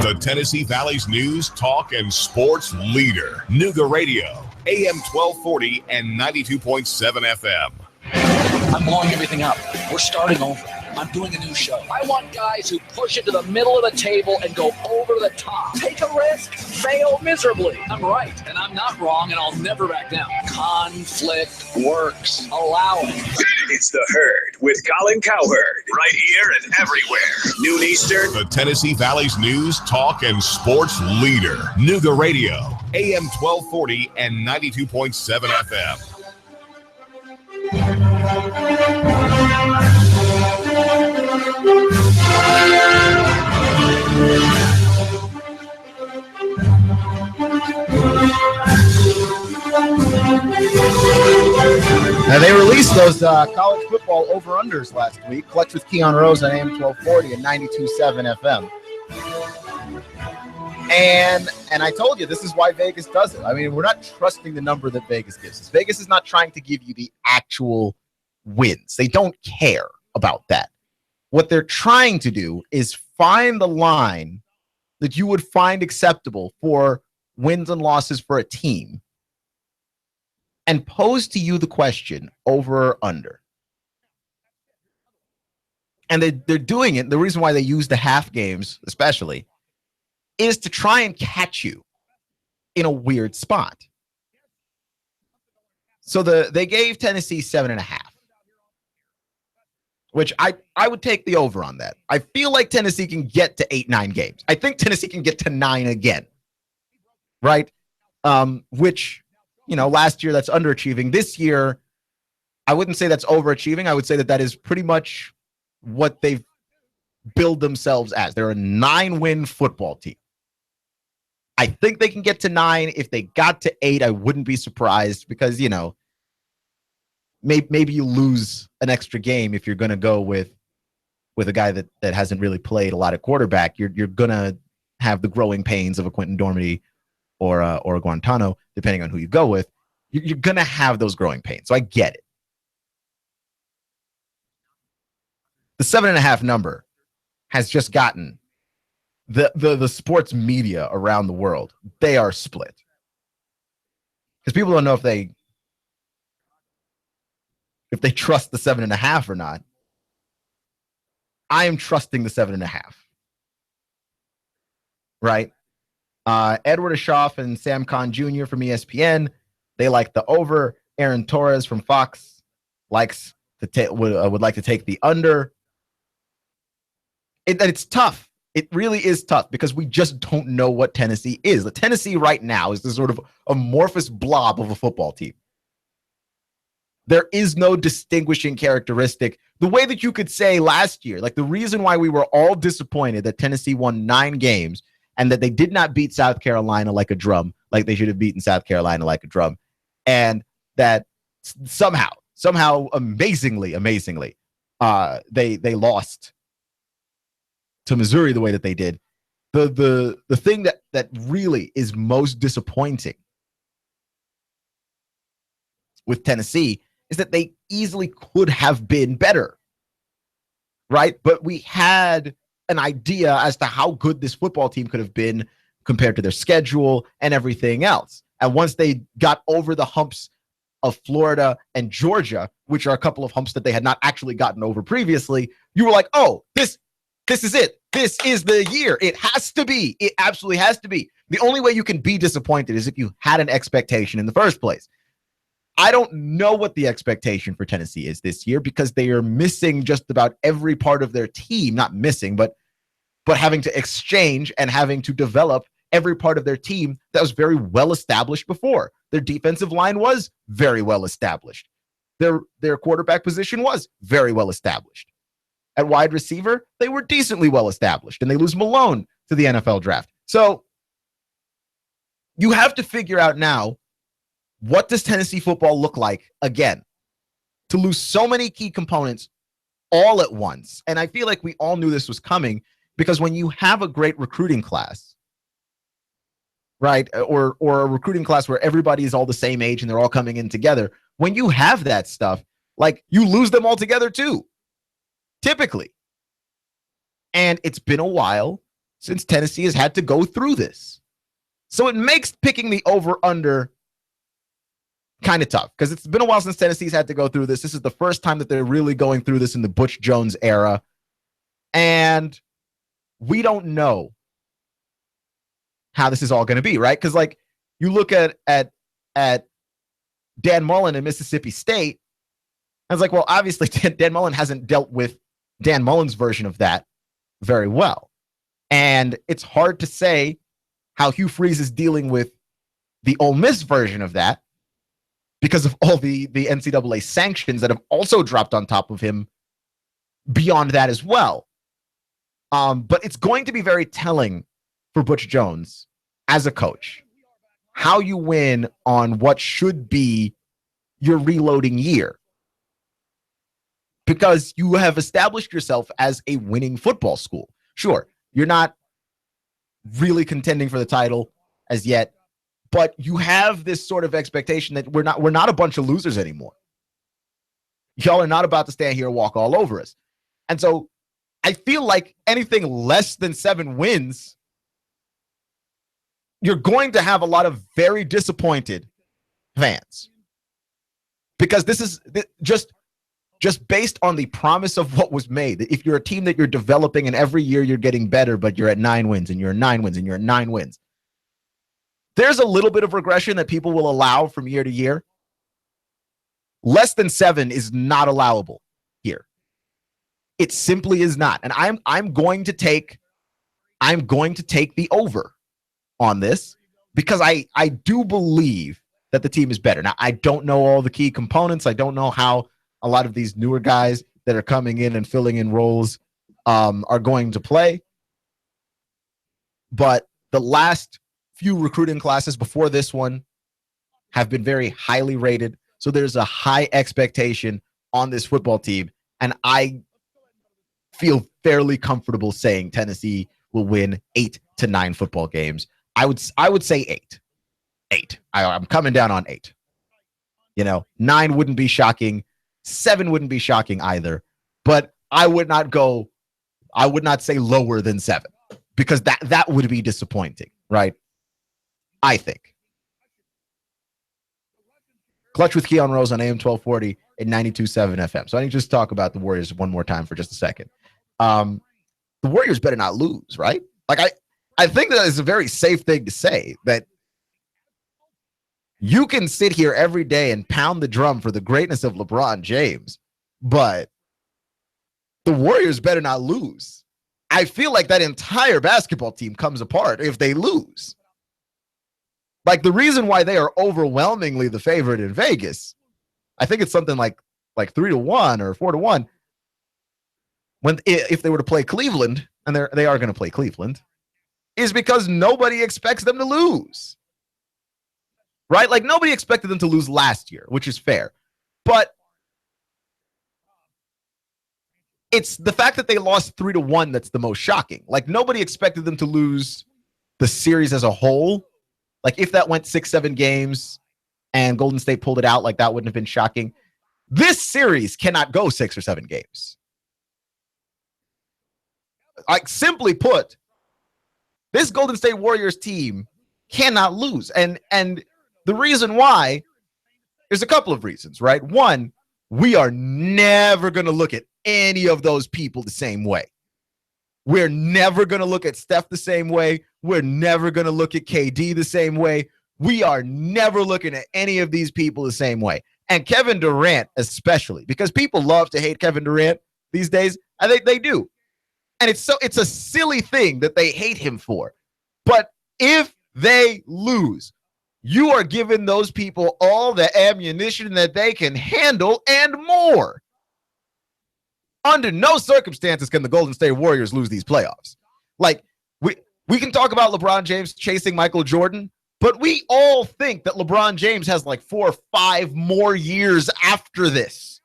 The Tennessee Valley's news, talk, and sports leader. Nooga Radio, AM 1240 and 92.7 FM.
I'm blowing everything up. We're starting over. I'm doing a new show. I want guys who push it to the middle of the table and go over the top. Take a risk, fail miserably. I'm right, and I'm not wrong, and I'll never back down. Conflict works. Allow it.
It's The Herd with Colin Cowherd. Right here and everywhere. Noon Eastern.
The Tennessee Valley's news, talk, and sports leader. Nooga Radio, AM 1240 and 92.7 FM.
Now, they released those college football over-unders last week. Clutch with Keon Rose on AM 1240 and 92.7 FM. And I told you, this is why Vegas does it. I mean, we're not trusting the number that Vegas gives us. Vegas is not trying to give you the actual wins. They don't care about that. What they're trying to do is find the line that you would find acceptable for wins and losses for a team and pose to you the question over or under. And they're doing it. The reason why they use the half games, especially, is to try and catch you in a weird spot. So they gave Tennessee 7.5, which I would take the over on that. I feel like Tennessee can get to 8-9 games. I think Tennessee can get to 9 again, right? Which, you know, last year that's underachieving. This year, I wouldn't say that's overachieving. I would say that is pretty much what they've billed themselves as. They're a 9-win football team. I think they can get to 9. If they got to 8, I wouldn't be surprised because, you know, maybe you lose an extra game if you're going to go with a guy that hasn't really played a lot of quarterback. You're going to have the growing pains of a Quentin Dormady or a Guantano, depending on who you go with. You're going to have those growing pains. So I get it. The 7.5 number has just gotten the sports media around the world. They are split because people don't know if they trust the 7.5 or not. I am trusting the 7.5. Right? Edward Aschoff and Sam Kahn Jr. from ESPN, they like the over. Aaron Torres from Fox likes to would like to take the under. It's tough. It really is tough because we just don't know what Tennessee is. The Tennessee right now is this sort of amorphous blob of a football team. There is no distinguishing characteristic. The way that you could say last year, like the reason why we were all disappointed that Tennessee won 9 games and that they did not beat South Carolina like a drum, like they should have beaten South Carolina like a drum, and that somehow, amazingly, they lost to Missouri the way that they did. The thing that really is most disappointing with Tennessee is that they easily could have been better, right? But we had an idea as to how good this football team could have been compared to their schedule and everything else. And once they got over the humps of Florida and Georgia, which are a couple of humps that they had not actually gotten over previously, you were like, oh, this is it. This is the year. It has to be. It absolutely has to be. The only way you can be disappointed is if you had an expectation in the first place. I don't know what the expectation for Tennessee is this year because they are missing just about every part of their team. Not missing, but having to exchange and having to develop every part of their team that was very well established before. Their defensive line was very well established. Their quarterback position was very well established. At wide receiver, they were decently well established, and they lose Malone to the NFL draft. So you have to figure out now, what does Tennessee football look like again? To lose so many key components all at once. And I feel like we all knew this was coming because when you have a great recruiting class, right, or a recruiting class where everybody is all the same age and they're all coming in together, when you have that stuff, like you lose them all together too. Typically. And it's been a while since Tennessee has had to go through this. So it makes picking the over-under kind of tough because it's been a while since Tennessee's had to go through this. This is the first time that they're really going through this in the Butch Jones era. And we don't know how this is all going to be, right? Because, like, you look at Dan Mullen in Mississippi State, I was like, well, obviously Dan Mullen hasn't dealt with Dan Mullen's version of that very well. And it's hard to say how Hugh Freeze is dealing with the Ole Miss version of that because of all the NCAA sanctions that have also dropped on top of him beyond that as well. But it's going to be very telling for Butch Jones as a coach, how you win on what should be your reloading year. Because you have established yourself as a winning football school. Sure, you're not really contending for the title as yet, but you have this sort of expectation that we're not a bunch of losers anymore. Y'all are not about to stand here and walk all over us. And so I feel like anything less than 7 wins, you're going to have a lot of very disappointed fans. Because this is just based on the promise of what was made. If you're a team that you're developing and every year you're getting better, but you're at 9 wins and you're at 9 wins and you're at 9 wins, there's a little bit of regression that people will allow from year to year. Less than 7 is not allowable here. It simply is not. And I'm going to take the over on this because I do believe that the team is better. Now, I don't know all the key components. I don't know how a lot of these newer guys that are coming in and filling in roles are going to play. But the last few recruiting classes before this one have been very highly rated. So there's a high expectation on this football team. And I feel fairly comfortable saying Tennessee will win 8 to 9 football games. I would say 8. 8. I'm coming down on 8. 9 wouldn't be shocking. 7 wouldn't be shocking either. But I would not say lower than 7 because that would be disappointing, right? I think. Clutch with Keon Rose on AM 1240 and 92.7 FM. So I need to just talk about the Warriors one more time for just a second. The Warriors better not lose, right? Like I think that is a very safe thing to say, that you can sit here every day and pound the drum for the greatness of LeBron James, but the Warriors better not lose. I feel like that entire basketball team comes apart if they lose. Like, the reason why they are overwhelmingly the favorite in Vegas, I think it's something like 3-1 or 4-1. If they were to play Cleveland, and they are going to play Cleveland, is because nobody expects them to lose. Right? Like, nobody expected them to lose last year, which is fair. But it's the fact that they lost 3-1 that's the most shocking. Like, nobody expected them to lose the series as a whole. Like, if that went 6-7 games and Golden State pulled it out, like, that wouldn't have been shocking. This series cannot go 6 or 7 games. Like, simply put, this Golden State Warriors team cannot lose. And the reason why, there's a couple of reasons, right? One, we are never going to look at any of those people the same way. We're never going to look at Steph the same way. We're never going to look at KD the same way. We are never looking at any of these people the same way. And Kevin Durant especially, because people love to hate Kevin Durant these days. I think they do. And it's a silly thing that they hate him for. But if they lose, you are giving those people all the ammunition that they can handle and more. Under no circumstances can the Golden State Warriors lose these playoffs. Like, we can talk about LeBron James chasing Michael Jordan, but we all think that LeBron James has like 4 or 5 more years after this.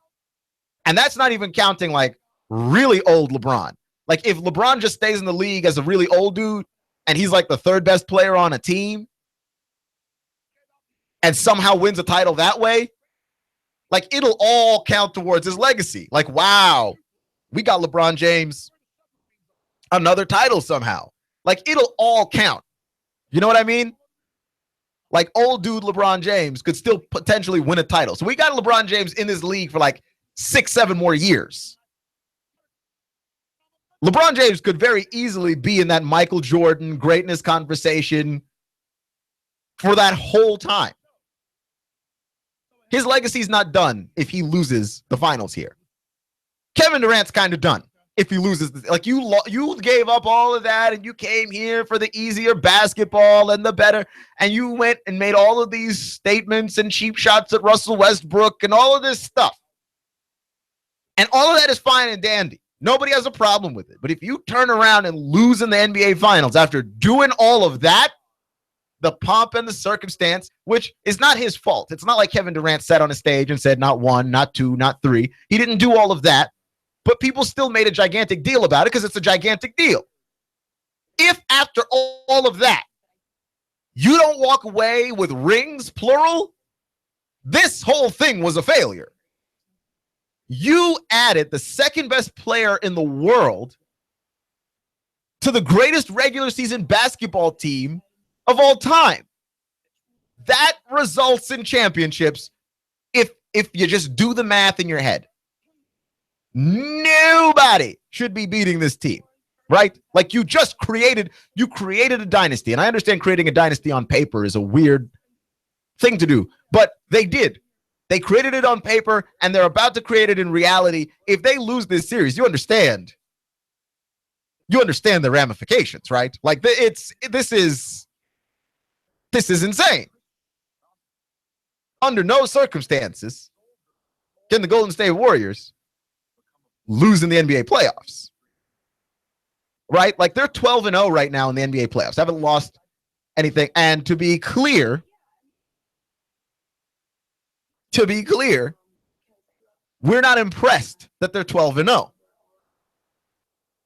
And that's not even counting like really old LeBron. Like, if LeBron just stays in the league as a really old dude and he's like the 3rd best player on a team and somehow wins a title that way, like, it'll all count towards his legacy. Like, wow, we got LeBron James another title somehow. Like, it'll all count. You know what I mean? Like old dude LeBron James could still potentially win a title. So we got LeBron James in this league for like 6-7 more years. LeBron James could very easily be in that Michael Jordan greatness conversation for that whole time. His legacy's not done if he loses the finals here. Kevin Durant's kind of done if he loses. Like you gave up all of that and you came here for the easier basketball and the better, and you went and made all of these statements and cheap shots at Russell Westbrook and all of this stuff. And all of that is fine and dandy. Nobody has a problem with it. But if you turn around and lose in the NBA Finals after doing all of that, the pomp and the circumstance, which is not his fault. It's not like Kevin Durant sat on a stage and said, not one, not two, not three. He didn't do all of that. But people still made a gigantic deal about it because it's a gigantic deal. If after all of that, you don't walk away with rings, plural, this whole thing was a failure. You added the second best player in the world to the greatest regular season basketball team of all time. That results in championships if you just do the math in your head. Nobody should be beating this team, right? Like you created a dynasty. And I understand creating a dynasty on paper is a weird thing to do, but they did. They created it on paper and they're about to create it in reality. If they lose this series, you understand the ramifications, right? Like this is insane. Under no circumstances can the Golden State Warriors lose in the NBA playoffs, right? Like they're 12-0 right now in the NBA playoffs. Haven't lost anything. And to be clear, we're not impressed that they're 12-0.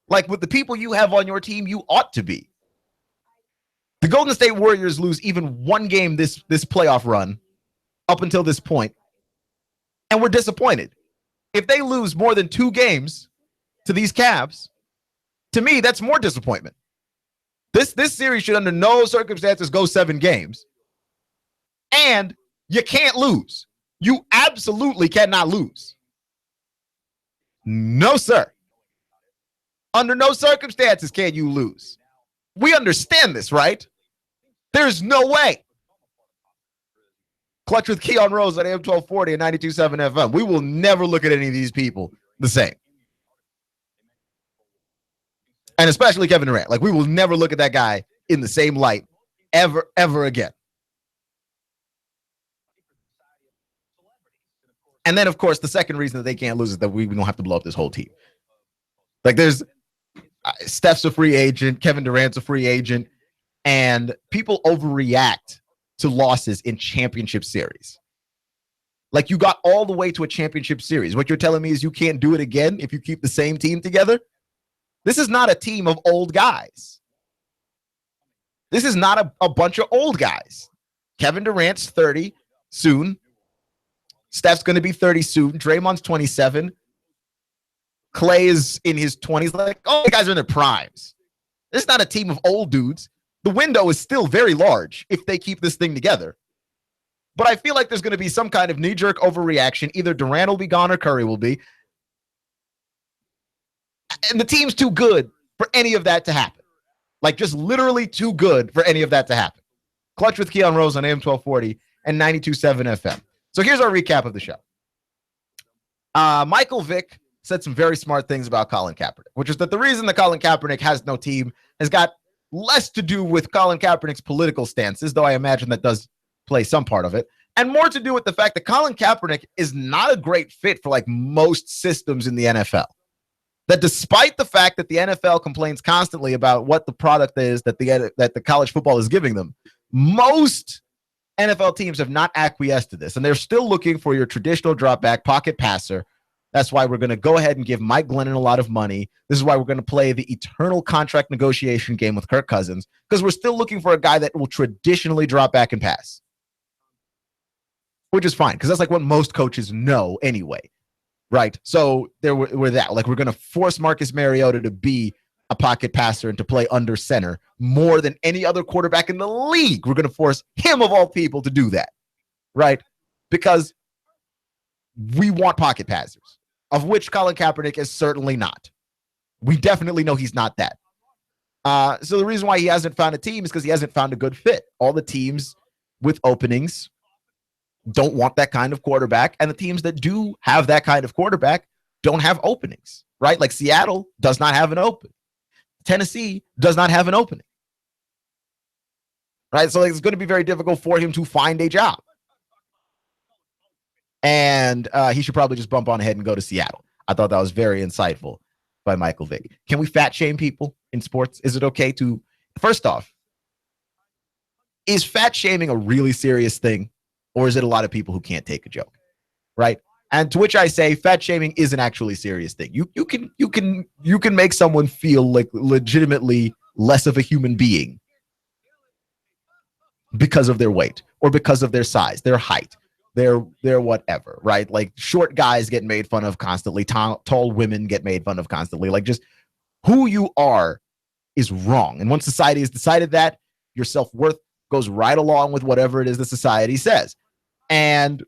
Like with the people you have on your team, you ought to be. The Golden State Warriors lose even one game this playoff run up until this point, and we're disappointed. If they lose more than 2 games to these Cavs, to me, that's more disappointment. This series should under no circumstances go 7 games. And you can't lose. You absolutely cannot lose. No, sir. Under no circumstances can you lose. We understand this, right? There's no way. Clutch with Keon Rose at AM 1240 and 92.7 FM. We will never look at any of these people the same. And especially Kevin Durant. Like, we will never look at that guy in the same light ever again. And then, of course, the second reason that they can't lose is that we don't have to blow up this whole team. Like, there's Steph's a free agent, Kevin Durant's a free agent, and people overreact to losses in championship series. Like, you got all the way to a championship series. What you're telling me is you can't do it again if you keep the same team together? This is not a team of old guys. This is not a bunch of old guys. Kevin Durant's 30 soon. Steph's going to be 30 soon. Draymond's 27. Clay is in his 20s. Like, all the guys are in their primes. This is not a team of old dudes. The window is still very large if they keep this thing together. But I feel like there's going to be some kind of knee-jerk overreaction. Either Durant will be gone or Curry will be. And the team's too good for any of that to happen. Like, just literally too good for any of that to happen. Clutch with Keon Rose on AM 1240 and 92.7 FM. So here's our recap of the show. Michael Vick said some very smart things about Colin Kaepernick, which is that the reason that Colin Kaepernick has no team has got less to do with Colin Kaepernick's political stances, though I imagine that does play some part of it, and more to do with the fact that Colin Kaepernick is not a great fit for like most systems in the NFL. That despite the fact that the NFL complains constantly about what the product is that the college football is giving them, most NFL teams have not acquiesced to this, and they're still looking for your traditional drop back pocket passer. That's why we're going to go ahead and give Mike Glennon a lot of money. This is why we're going to play the eternal contract negotiation game with Kirk Cousins, because we're still looking for a guy that will traditionally drop back and pass, which is fine, because that's like what most coaches know anyway, right? So we're that. Like, we're going to force Marcus Mariota to be a pocket passer and to play under center more than any other quarterback in the league. We're going to force him, of all people, to do that, right? Because we want pocket passers, of which Colin Kaepernick is certainly not. We definitely know he's not that. So the reason why he hasn't found a team is because he hasn't found a good fit. All the teams with openings don't want that kind of quarterback, and the teams that do have that kind of quarterback don't have openings, right? Like Seattle does not have an open. Tennessee does not have an opening, right? So it's going to be very difficult for him to find a job. And he should probably just bump on ahead and go to Seattle. I thought that was very insightful by Michael Vick. Can we fat shame people in sports? Is it okay to, first off, is fat shaming a really serious thing? Or is it a lot of people who can't take a joke, right? And to which I say, fat shaming is an actually serious thing. You can make someone feel like legitimately less of a human being because of their weight or because of their size, their height, their whatever, right? Like short guys get made fun of constantly, tall women get made fun of constantly. Like just who you are is wrong. And once society has decided that, your self-worth goes right along with whatever it is the society says. And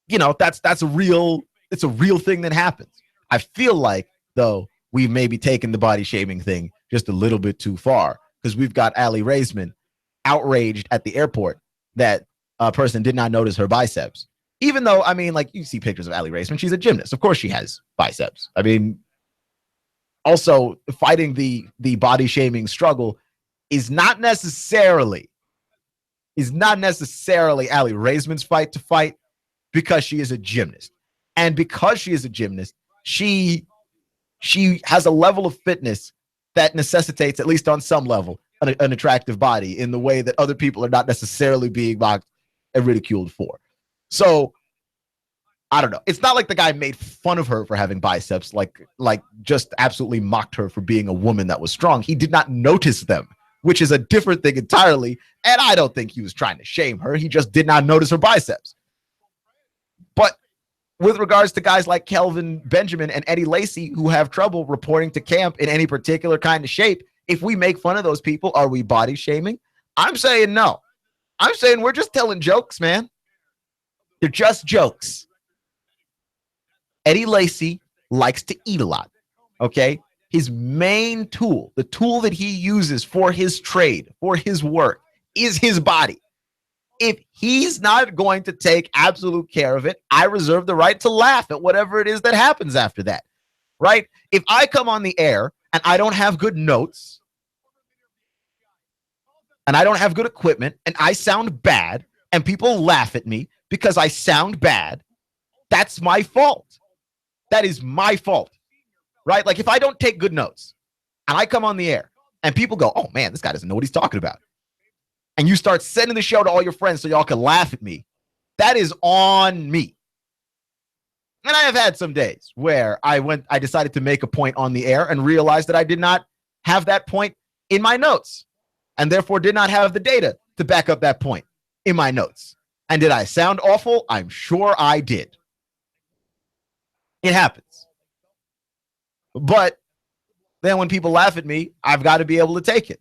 you know, it's a real thing that happens. I feel like, though, we've maybe taken the body shaming thing just a little bit too far, because we've got Aly Raisman outraged at the airport that a person did not notice her biceps. Even though, I mean, like, you see pictures of Aly Raisman, she's a gymnast. Of course she has biceps. I mean, also fighting the body shaming struggle is not necessarily Aly Raisman's fight to fight, because she is a gymnast. And because she is a gymnast, she has a level of fitness that necessitates, at least on some level, an attractive body in the way that other people are not necessarily being mocked and ridiculed for. So I don't know. It's not like the guy made fun of her for having biceps, like just absolutely mocked her for being a woman that was strong. He did not notice them, which is a different thing entirely. And I don't think he was trying to shame her. He just did not notice her biceps. But with regards to guys like Kelvin Benjamin and Eddie Lacy, who have trouble reporting to camp in any particular kind of shape, if we make fun of those people, are we body shaming? I'm saying no. I'm saying we're just telling jokes, man. They're just jokes. Eddie Lacy likes to eat a lot, okay? His main tool, the tool that he uses for his trade, for his work, is his body. If he's not going to take absolute care of it, I reserve the right to laugh at whatever it is that happens after that, right? If I come on the air and I don't have good notes and I don't have good equipment and I sound bad and people laugh at me because I sound bad, that's my fault. That is my fault, right? Like if I don't take good notes and I come on the air and people go, oh man, this guy doesn't know what he's talking about, and you start sending the show to all your friends so y'all can laugh at me, that is on me. And I have had some days where I decided to make a point on the air and realized that I did not have that point in my notes and therefore did not have the data to back up that point in my notes. And did I sound awful? I'm sure I did. It happens. But then when people laugh at me, I've got to be able to take it.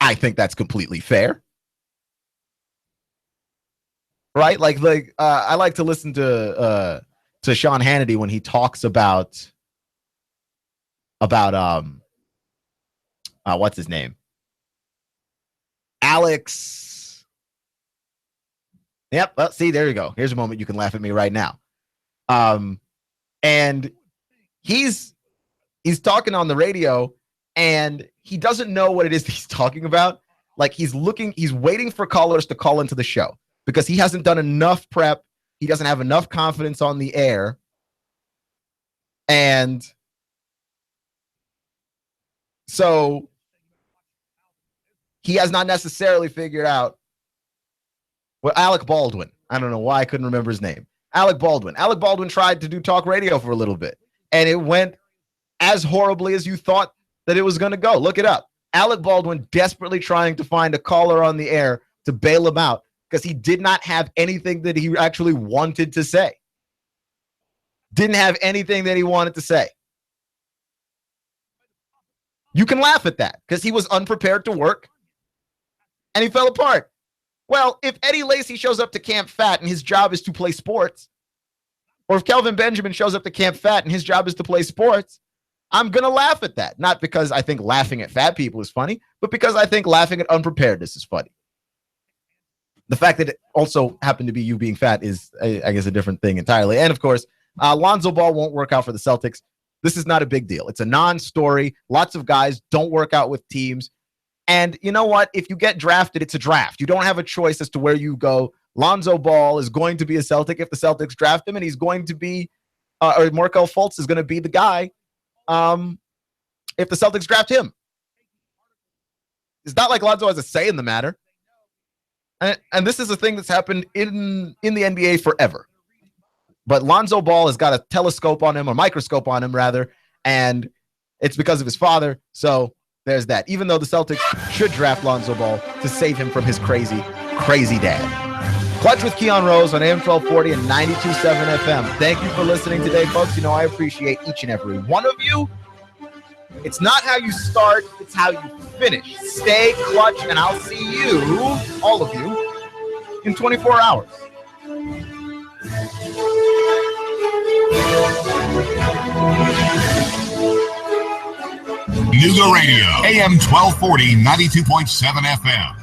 I think that's completely fair. Right? Like I like to listen to Sean Hannity when he talks about what's his name? Alex. Yep. Well, see, there you go. Here's a moment you can laugh at me right now. And he's talking on the radio and he doesn't know what it is he's talking about. Like he's waiting for callers to call into the show because he hasn't done enough prep. He doesn't have enough confidence on the air. And so he has not necessarily figured out what Alec Baldwin. I don't know why I couldn't remember his name. Alec Baldwin. Alec Baldwin tried to do talk radio for a little bit, and it went as horribly as you thought that it was going to go. Look it up. Alec Baldwin desperately trying to find a caller on the air to bail him out because he did not have anything that he actually wanted to say. Didn't have anything that he wanted to say. You can laugh at that because he was unprepared to work and he fell apart. Well, if Eddie Lacy shows up to Camp Fat and his job is to play sports, or if Kelvin Benjamin shows up to Camp Fat and his job is to play sports, I'm going to laugh at that. Not because I think laughing at fat people is funny, but because I think laughing at unpreparedness is funny. The fact that it also happened to be you being fat is, I guess, a different thing entirely. And, of course, Lonzo Ball won't work out for the Celtics. This is not a big deal. It's a non-story. Lots of guys don't work out with teams. And you know what? If you get drafted, it's a draft. You don't have a choice as to where you go. Lonzo Ball is going to be a Celtic if the Celtics draft him, and he's going to be, or Markelle Fultz is going to be the guy if the Celtics draft him. It's not like Lonzo has a say in the matter. And this is a thing that's happened in the NBA forever. But Lonzo Ball has got a telescope on him, or microscope on him, rather, and it's because of his father. So there's that. Even though the Celtics should draft Lonzo Ball to save him from his crazy, crazy dad. Clutch with Keon Rose on AM 1240 and 92.7 FM. Thank you for listening today, folks. You know I appreciate each and every one of you. It's not how you start, it's how you finish. Stay clutch, and I'll see you, all of you, in 24 hours.
Nooga Radio, AM 1240, 92.7 FM.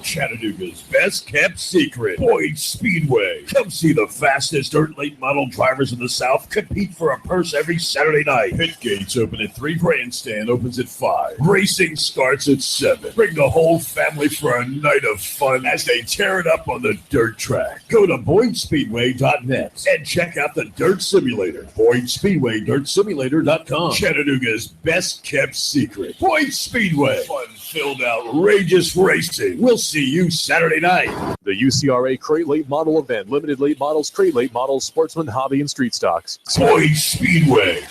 Chattanooga's best kept secret, Boyd Speedway. Come see the fastest dirt late model drivers in the South compete for a purse every Saturday night. Pit gates open at 3, grandstand opens at 5. Racing starts at 7. Bring the whole family for a night of fun as they tear it up on the dirt track. Go to BoydSpeedway.net and check out the Dirt Simulator. BoydSpeedway.dirtsimulator.com. Chattanooga's best kept secret, Boyd Speedway. Fun-filled, outrageous racing. We'll see you Saturday night.
The UCRA Crate Late Model Event. Limited late models, crate late models, sportsman, hobby, and street stocks.
Boyd Speedway.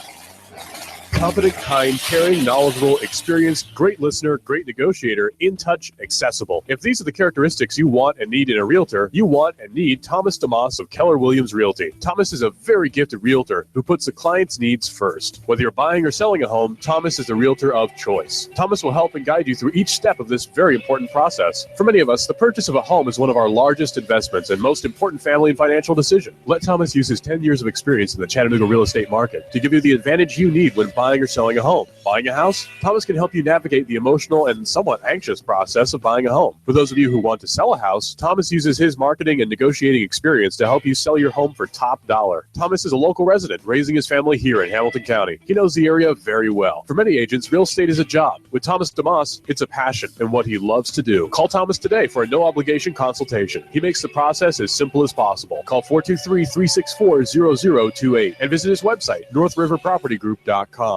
Competent, kind, caring, knowledgeable, experienced, great listener, great negotiator, in touch, accessible. If these are the characteristics you want and need in a realtor, you want and need Thomas DeMoss of Keller Williams Realty. Thomas is a very gifted realtor who puts the client's needs first. Whether you're buying or selling a home, Thomas is the realtor of choice. Thomas will help and guide you through each step of this very important process. For many of us, the purchase of a home is one of our largest investments and most important family and financial decision. Let Thomas use his 10 years of experience in the Chattanooga real estate market to give you the advantage you need when buying or selling a home. Buying a house? Thomas can help you navigate the emotional and somewhat anxious process of buying a home. For those of you who want to sell a house, Thomas uses his marketing and negotiating experience to help you sell your home for top dollar. Thomas is a local resident, raising his family here in Hamilton County. He knows the area very well. For many agents, real estate is a job. With Thomas DeMoss, it's a passion and what he loves to do. Call Thomas today for a no-obligation consultation. He makes the process as simple as possible. Call 423-364-0028 and visit his website, northriverpropertygroup.com.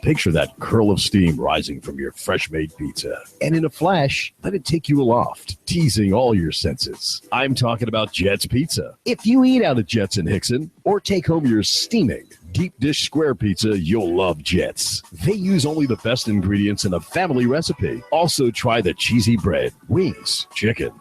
Picture that curl of steam rising from your fresh-made pizza. And in a flash, let it take you aloft, teasing all your senses. I'm talking about Jets Pizza. If you eat out at Jets in Hickson or take home your steaming deep dish square pizza, you'll love Jets. They use only the best ingredients in a family recipe. Also try the cheesy bread, wings, chicken,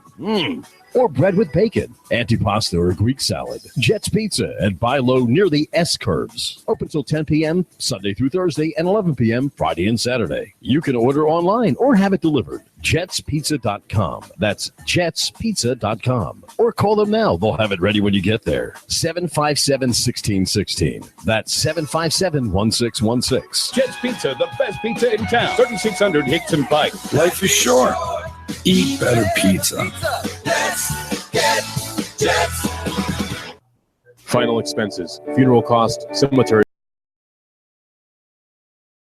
or bread with bacon, antipasta or Greek salad. Jets Pizza at Buy Low near the S-Curves. Open till 10 p.m. Sunday through Thursday and 11 p.m. Friday and Saturday. You can order online or have it delivered. JetsPizza.com. That's JetsPizza.com. Or call them now. They'll have it ready when you get there. 757-1616. That's 757-1616.
Jets Pizza, the best pizza in town. 3600 Hickson Pike.
Life is short. Eat better pizza.
Final expenses, funeral cost, cemetery.